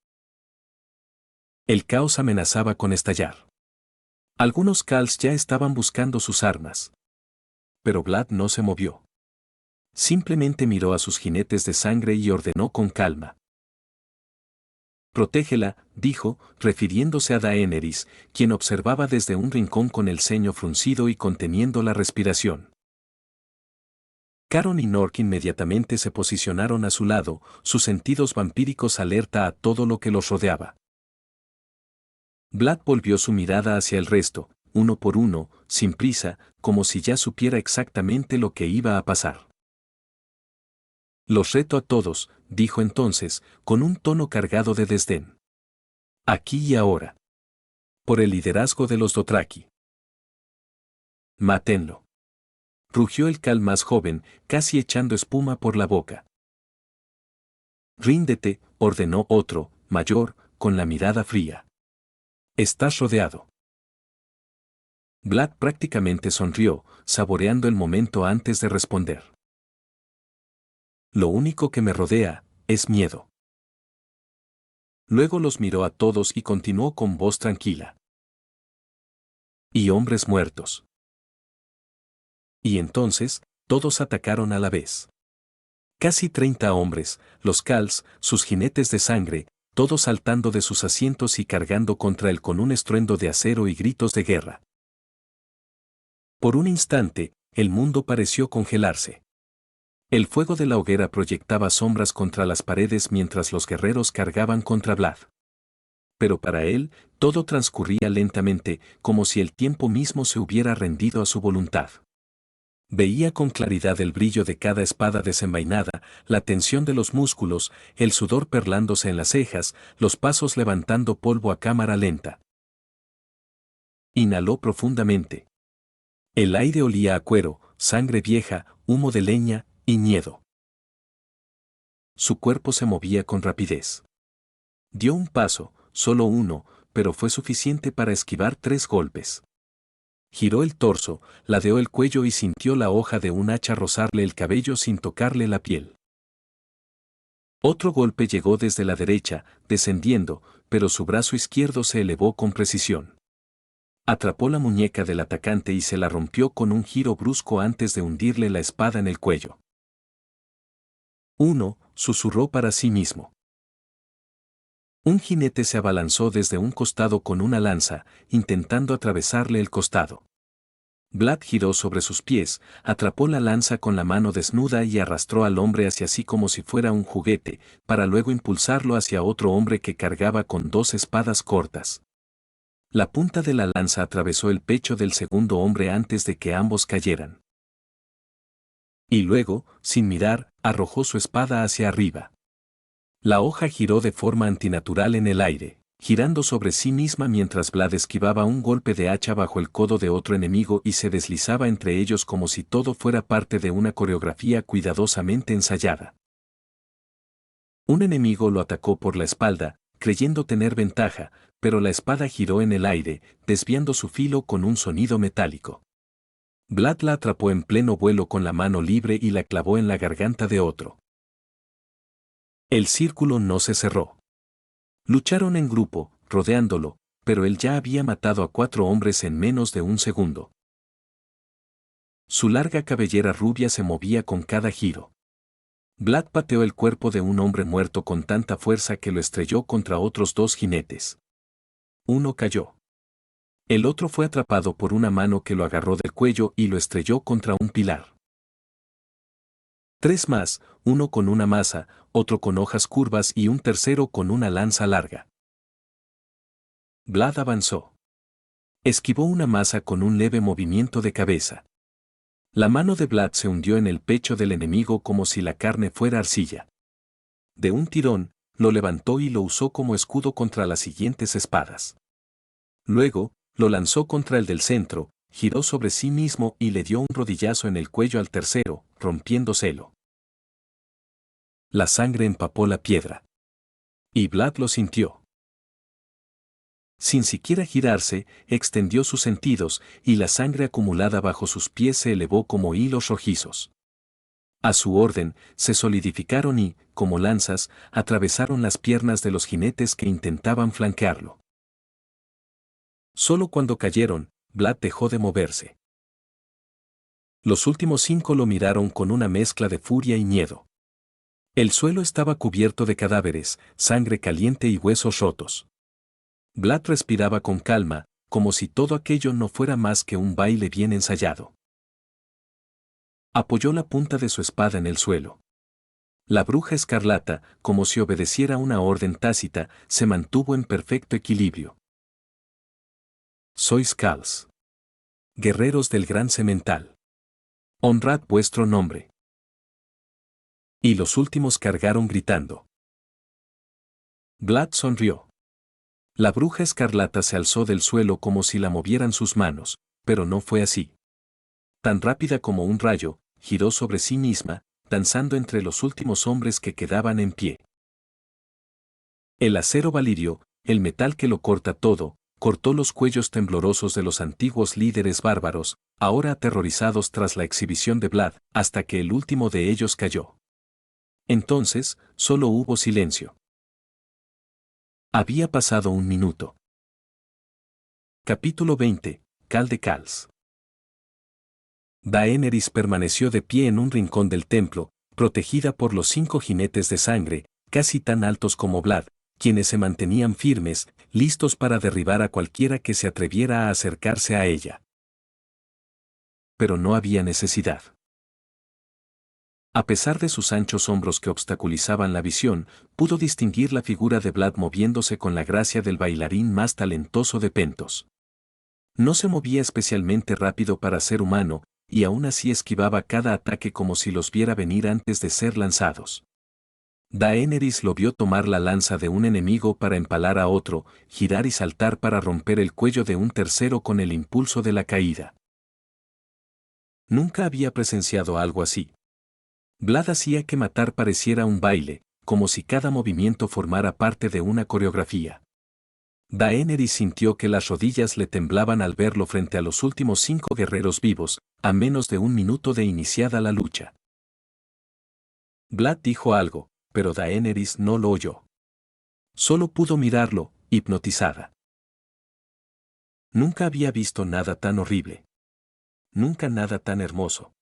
El caos amenazaba con estallar. Algunos Khals ya estaban buscando sus armas. Pero Vlad no se movió. Simplemente miró a sus jinetes de sangre y ordenó con calma. «Protégela», dijo, refiriéndose a Daenerys, quien observaba desde un rincón con el ceño fruncido y conteniendo la respiración. Caron y Nork inmediatamente se posicionaron a su lado, sus sentidos vampíricos alerta a todo lo que los rodeaba. Vlad volvió su mirada hacia el resto, uno por uno, sin prisa, como si ya supiera exactamente lo que iba a pasar. «Los reto a todos», dijo entonces, con un tono cargado de desdén. «Aquí y ahora. Por el liderazgo de los Dothraki. Mátenlo». Rugió el Khal más joven, casi echando espuma por la boca. «Ríndete», ordenó otro, mayor, con la mirada fría. «Estás rodeado». Vlad prácticamente sonrió, saboreando el momento antes de responder. «Lo único que me rodea es miedo». Luego los miró a todos y continuó con voz tranquila. «Y hombres muertos». Y entonces, todos atacaron a la vez. Casi 30 hombres, los Khals, sus jinetes de sangre, todos saltando de sus asientos y cargando contra él con un estruendo de acero y gritos de guerra. Por un instante, el mundo pareció congelarse. El fuego de la hoguera proyectaba sombras contra las paredes mientras los guerreros cargaban contra Vlad. Pero para él, todo transcurría lentamente, como si el tiempo mismo se hubiera rendido a su voluntad. Veía con claridad el brillo de cada espada desenvainada, la tensión de los músculos, el sudor perlándose en las cejas, los pasos levantando polvo a cámara lenta. Inhaló profundamente. El aire olía a cuero, sangre vieja, humo de leña y miedo. Su cuerpo se movía con rapidez. Dio un paso, solo uno, pero fue suficiente para esquivar 3 golpes. Giró el torso, ladeó el cuello y sintió la hoja de un hacha rozarle el cabello sin tocarle la piel. Otro golpe llegó desde la derecha, descendiendo, pero su brazo izquierdo se elevó con precisión. Atrapó la muñeca del atacante y se la rompió con un giro brusco antes de hundirle la espada en el cuello. «Uno», susurró para sí mismo. Un jinete se abalanzó desde un costado con una lanza, intentando atravesarle el costado. Vlad giró sobre sus pies, atrapó la lanza con la mano desnuda y arrastró al hombre hacia sí como si fuera un juguete, para luego impulsarlo hacia otro hombre que cargaba con 2 espadas cortas. La punta de la lanza atravesó el pecho del segundo hombre antes de que ambos cayeran. Y luego, sin mirar, arrojó su espada hacia arriba. La hoja giró de forma antinatural en el aire, girando sobre sí misma mientras Vlad esquivaba un golpe de hacha bajo el codo de otro enemigo y se deslizaba entre ellos como si todo fuera parte de una coreografía cuidadosamente ensayada. Un enemigo lo atacó por la espalda, creyendo tener ventaja, pero la espada giró en el aire, desviando su filo con un sonido metálico. Vlad la atrapó en pleno vuelo con la mano libre y la clavó en la garganta de otro. El círculo no se cerró. Lucharon en grupo, rodeándolo, pero él ya había matado a 4 hombres en menos de un segundo. Su larga cabellera rubia se movía con cada giro. Vlad pateó el cuerpo de un hombre muerto con tanta fuerza que lo estrelló contra otros 2 jinetes. Uno cayó. El otro fue atrapado por una mano que lo agarró del cuello y lo estrelló contra un pilar. 3 más, uno con una maza, otro con hojas curvas y un tercero con una lanza larga. Vlad avanzó. Esquivó una maza con un leve movimiento de cabeza. La mano de Vlad se hundió en el pecho del enemigo como si la carne fuera arcilla. De un tirón, lo levantó y lo usó como escudo contra las siguientes espadas. Luego, lo lanzó contra el del centro, giró sobre sí mismo y le dio un rodillazo en el cuello al tercero, rompiéndoselo. La sangre empapó la piedra. Y Vlad lo sintió. Sin siquiera girarse, extendió sus sentidos, y la sangre acumulada bajo sus pies se elevó como hilos rojizos. A su orden, se solidificaron y, como lanzas, atravesaron las piernas de los jinetes que intentaban flanquearlo. Solo cuando cayeron, Vlad dejó de moverse. Los últimos 5 lo miraron con una mezcla de furia y miedo. El suelo estaba cubierto de cadáveres, sangre caliente y huesos rotos. Vlad respiraba con calma, como si todo aquello no fuera más que un baile bien ensayado. Apoyó la punta de su espada en el suelo. La bruja escarlata, como si obedeciera una orden tácita, se mantuvo en perfecto equilibrio. Sois Khals. Guerreros del gran semental. Honrad vuestro nombre. Y los últimos cargaron gritando. Vlad sonrió. La bruja escarlata se alzó del suelo como si la movieran sus manos, pero no fue así. Tan rápida como un rayo, giró sobre sí misma, danzando entre los últimos hombres que quedaban en pie. El acero valirio, el metal que lo corta todo, cortó los cuellos temblorosos de los antiguos líderes bárbaros, ahora aterrorizados tras la exhibición de Vlad, hasta que el último de ellos cayó. Entonces, solo hubo silencio. Había pasado un minuto. Capítulo 20. Khal de Khals. Daenerys permaneció de pie en un rincón del templo, protegida por los 5 jinetes de sangre, casi tan altos como Vlad, quienes se mantenían firmes, listos para derribar a cualquiera que se atreviera a acercarse a ella. Pero no había necesidad. A pesar de sus anchos hombros que obstaculizaban la visión, pudo distinguir la figura de Vlad moviéndose con la gracia del bailarín más talentoso de Pentos. No se movía especialmente rápido para ser humano, y aún así esquivaba cada ataque como si los viera venir antes de ser lanzados. Daenerys lo vio tomar la lanza de un enemigo para empalar a otro, girar y saltar para romper el cuello de un tercero con el impulso de la caída. Nunca había presenciado algo así. Vlad hacía que matar pareciera un baile, como si cada movimiento formara parte de una coreografía. Daenerys sintió que las rodillas le temblaban al verlo frente a los últimos 5 guerreros vivos, a menos de un minuto de iniciada la lucha. Vlad dijo algo, pero Daenerys no lo oyó. Solo pudo mirarlo, hipnotizada. Nunca había visto nada tan horrible. Nunca nada tan hermoso.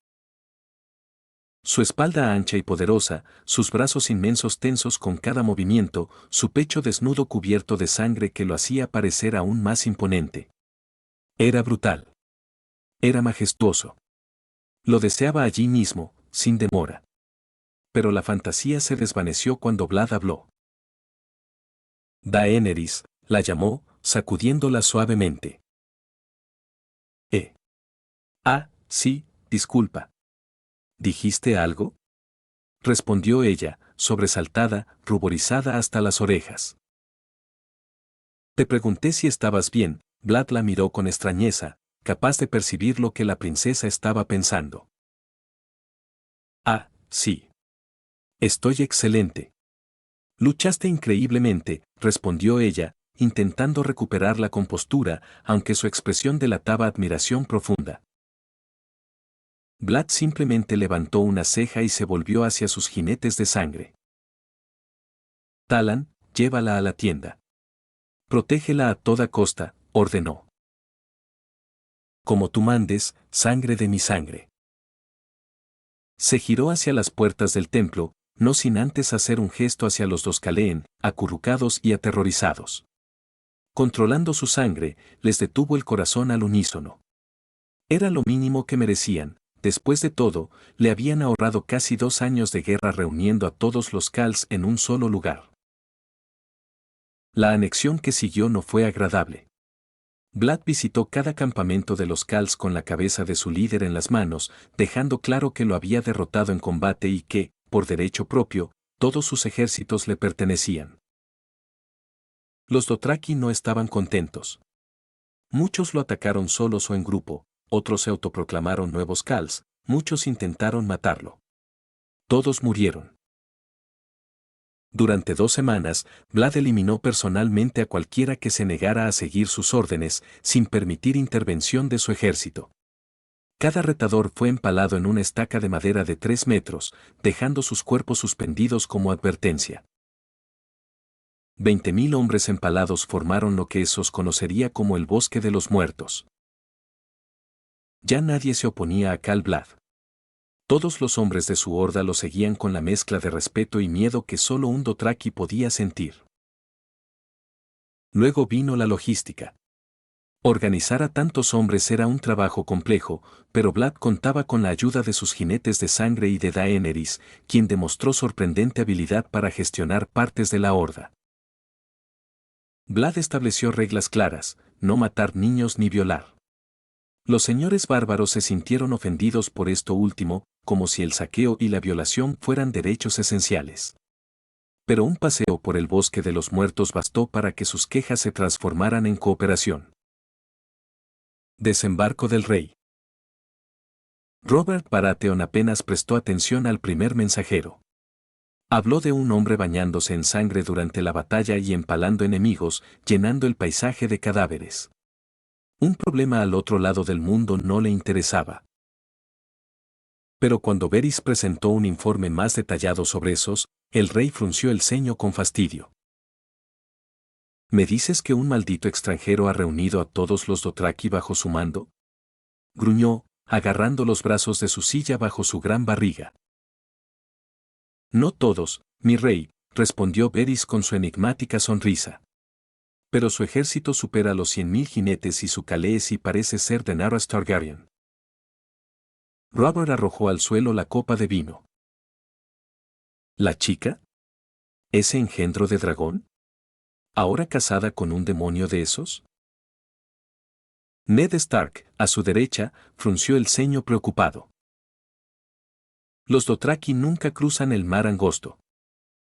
Su espalda ancha y poderosa, sus brazos inmensos tensos con cada movimiento, su pecho desnudo cubierto de sangre que lo hacía parecer aún más imponente. Era brutal. Era majestuoso. Lo deseaba allí mismo, sin demora. Pero la fantasía se desvaneció cuando Vlad habló. Daenerys, la llamó, sacudiéndola suavemente. Sí, disculpa. ¿Dijiste algo? Respondió ella, sobresaltada, ruborizada hasta las orejas. Te pregunté si estabas bien. Vlad la miró con extrañeza, capaz de percibir lo que la princesa estaba pensando. Sí. Estoy excelente. Luchaste increíblemente, respondió ella, intentando recuperar la compostura, aunque su expresión delataba admiración profunda. Vlad simplemente levantó una ceja y se volvió hacia sus jinetes de sangre. Talan, llévala a la tienda. Protégela a toda costa, ordenó. Como tú mandes, sangre de mi sangre. Se giró hacia las puertas del templo, no sin antes hacer un gesto hacia los dos Khaleen, acurrucados y aterrorizados. Controlando su sangre, les detuvo el corazón al unísono. Era lo mínimo que merecían. Después de todo, le habían ahorrado casi 2 años de guerra reuniendo a todos los Khals en un solo lugar. La anexión que siguió no fue agradable. Vlad visitó cada campamento de los Khals con la cabeza de su líder en las manos, dejando claro que lo había derrotado en combate y que, por derecho propio, todos sus ejércitos le pertenecían. Los Dothraki no estaban contentos. Muchos lo atacaron solos o en grupo. Otros se autoproclamaron nuevos Khals, muchos intentaron matarlo. Todos murieron. Durante 2 semanas, Vlad eliminó personalmente a cualquiera que se negara a seguir sus órdenes, sin permitir intervención de su ejército. Cada retador fue empalado en una estaca de madera de 3 metros, dejando sus cuerpos suspendidos como advertencia. 20.000 hombres empalados formaron lo que Essos conocería como el Bosque de los Muertos. Ya nadie se oponía a Kal Vlad. Todos los hombres de su horda lo seguían con la mezcla de respeto y miedo que solo un Dothraki podía sentir. Luego vino la logística. Organizar a tantos hombres era un trabajo complejo, pero Vlad contaba con la ayuda de sus jinetes de sangre y de Daenerys, quien demostró sorprendente habilidad para gestionar partes de la horda. Vlad estableció reglas claras: no matar niños ni violar. Los señores bárbaros se sintieron ofendidos por esto último, como si el saqueo y la violación fueran derechos esenciales. Pero un paseo por el Bosque de los Muertos bastó para que sus quejas se transformaran en cooperación. Desembarco del rey. Robert Baratheon apenas prestó atención al primer mensajero. Habló de un hombre bañándose en sangre durante la batalla y empalando enemigos, llenando el paisaje de cadáveres. Un problema al otro lado del mundo no le interesaba. Pero cuando Varys presentó un informe más detallado sobre Essos, el rey frunció el ceño con fastidio. ¿Me dices que un maldito extranjero ha reunido a todos los Dothraki bajo su mando?, gruñó, agarrando los brazos de su silla bajo su gran barriga. No todos, mi rey, respondió Varys con su enigmática sonrisa. Pero su ejército supera los 100.000 jinetes y su Khaleesi parece ser de Daenerys Targaryen. Robert arrojó al suelo la copa de vino. ¿La chica? ¿Ese engendro de dragón? ¿Ahora casada con un demonio de esos? Ned Stark, a su derecha, frunció el ceño preocupado. Los Dothraki nunca cruzan el mar angosto.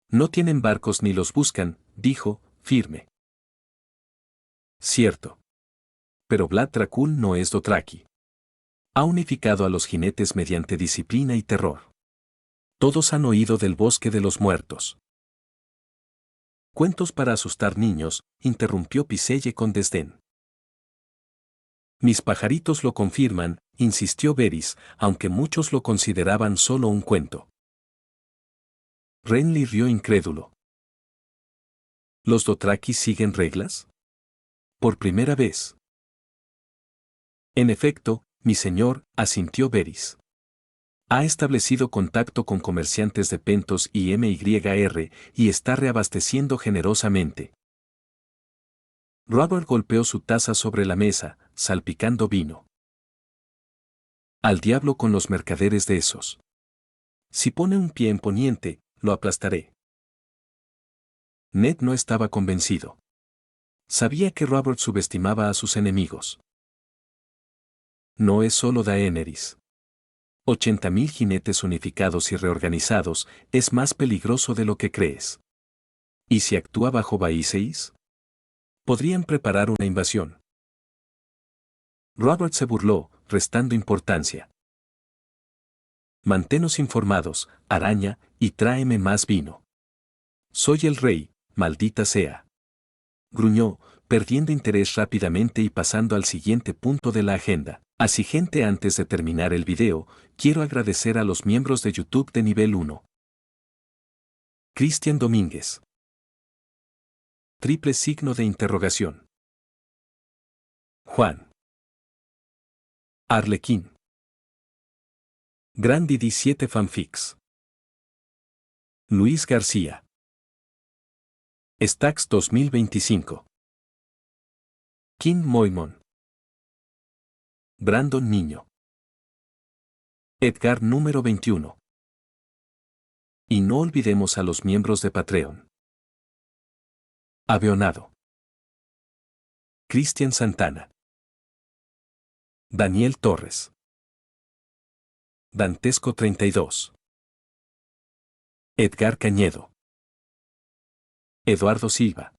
No tienen barcos ni los buscan, dijo, firme. Cierto. Pero Vlad Dracul no es Dothraki. Ha unificado a los jinetes mediante disciplina y terror. Todos han oído del Bosque de los Muertos. Cuentos para asustar niños, interrumpió Piselle con desdén. Mis pajaritos lo confirman, insistió Varys, aunque muchos lo consideraban solo un cuento. Renly rió incrédulo. ¿Los Dothraki siguen reglas? Por primera vez. En efecto, mi señor, asintió Varys. Ha establecido contacto con comerciantes de Pentos y MYR y está reabasteciendo generosamente. Robert golpeó su taza sobre la mesa, salpicando vino. Al diablo con los mercaderes de esos. Si pone un pie en Poniente, lo aplastaré. Ned no estaba convencido. Sabía que Robert subestimaba a sus enemigos. No es solo Daenerys. 80.000 jinetes unificados y reorganizados es más peligroso de lo que crees. ¿Y si actúa bajo Vaíseis? Podrían preparar una invasión. Robert se burló, restando importancia. Manténos informados, araña, y tráeme más vino. Soy el rey, maldita sea. Gruñó, perdiendo interés rápidamente y pasando al siguiente punto de la agenda. Así gente, antes de terminar el video, quiero agradecer a los miembros de YouTube de nivel 1. Cristian Domínguez. Triple signo de interrogación. Juan. Arlequín. Grandi 17 Fanfics. Luis García. Stax 2025. Kim Moimon. Brandon Niño. Edgar número 21. Y no olvidemos a los miembros de Patreon. Avionado. Cristian Santana. Daniel Torres. Dantesco 32. Edgar Cañedo. Eduardo Silva.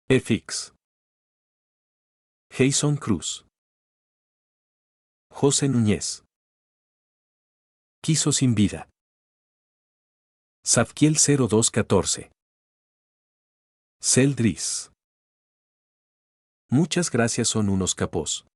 FX. Jason Cruz. José Núñez. Quiso sin vida. Safkiel 0214. Celdris. Muchas gracias, son unos capos.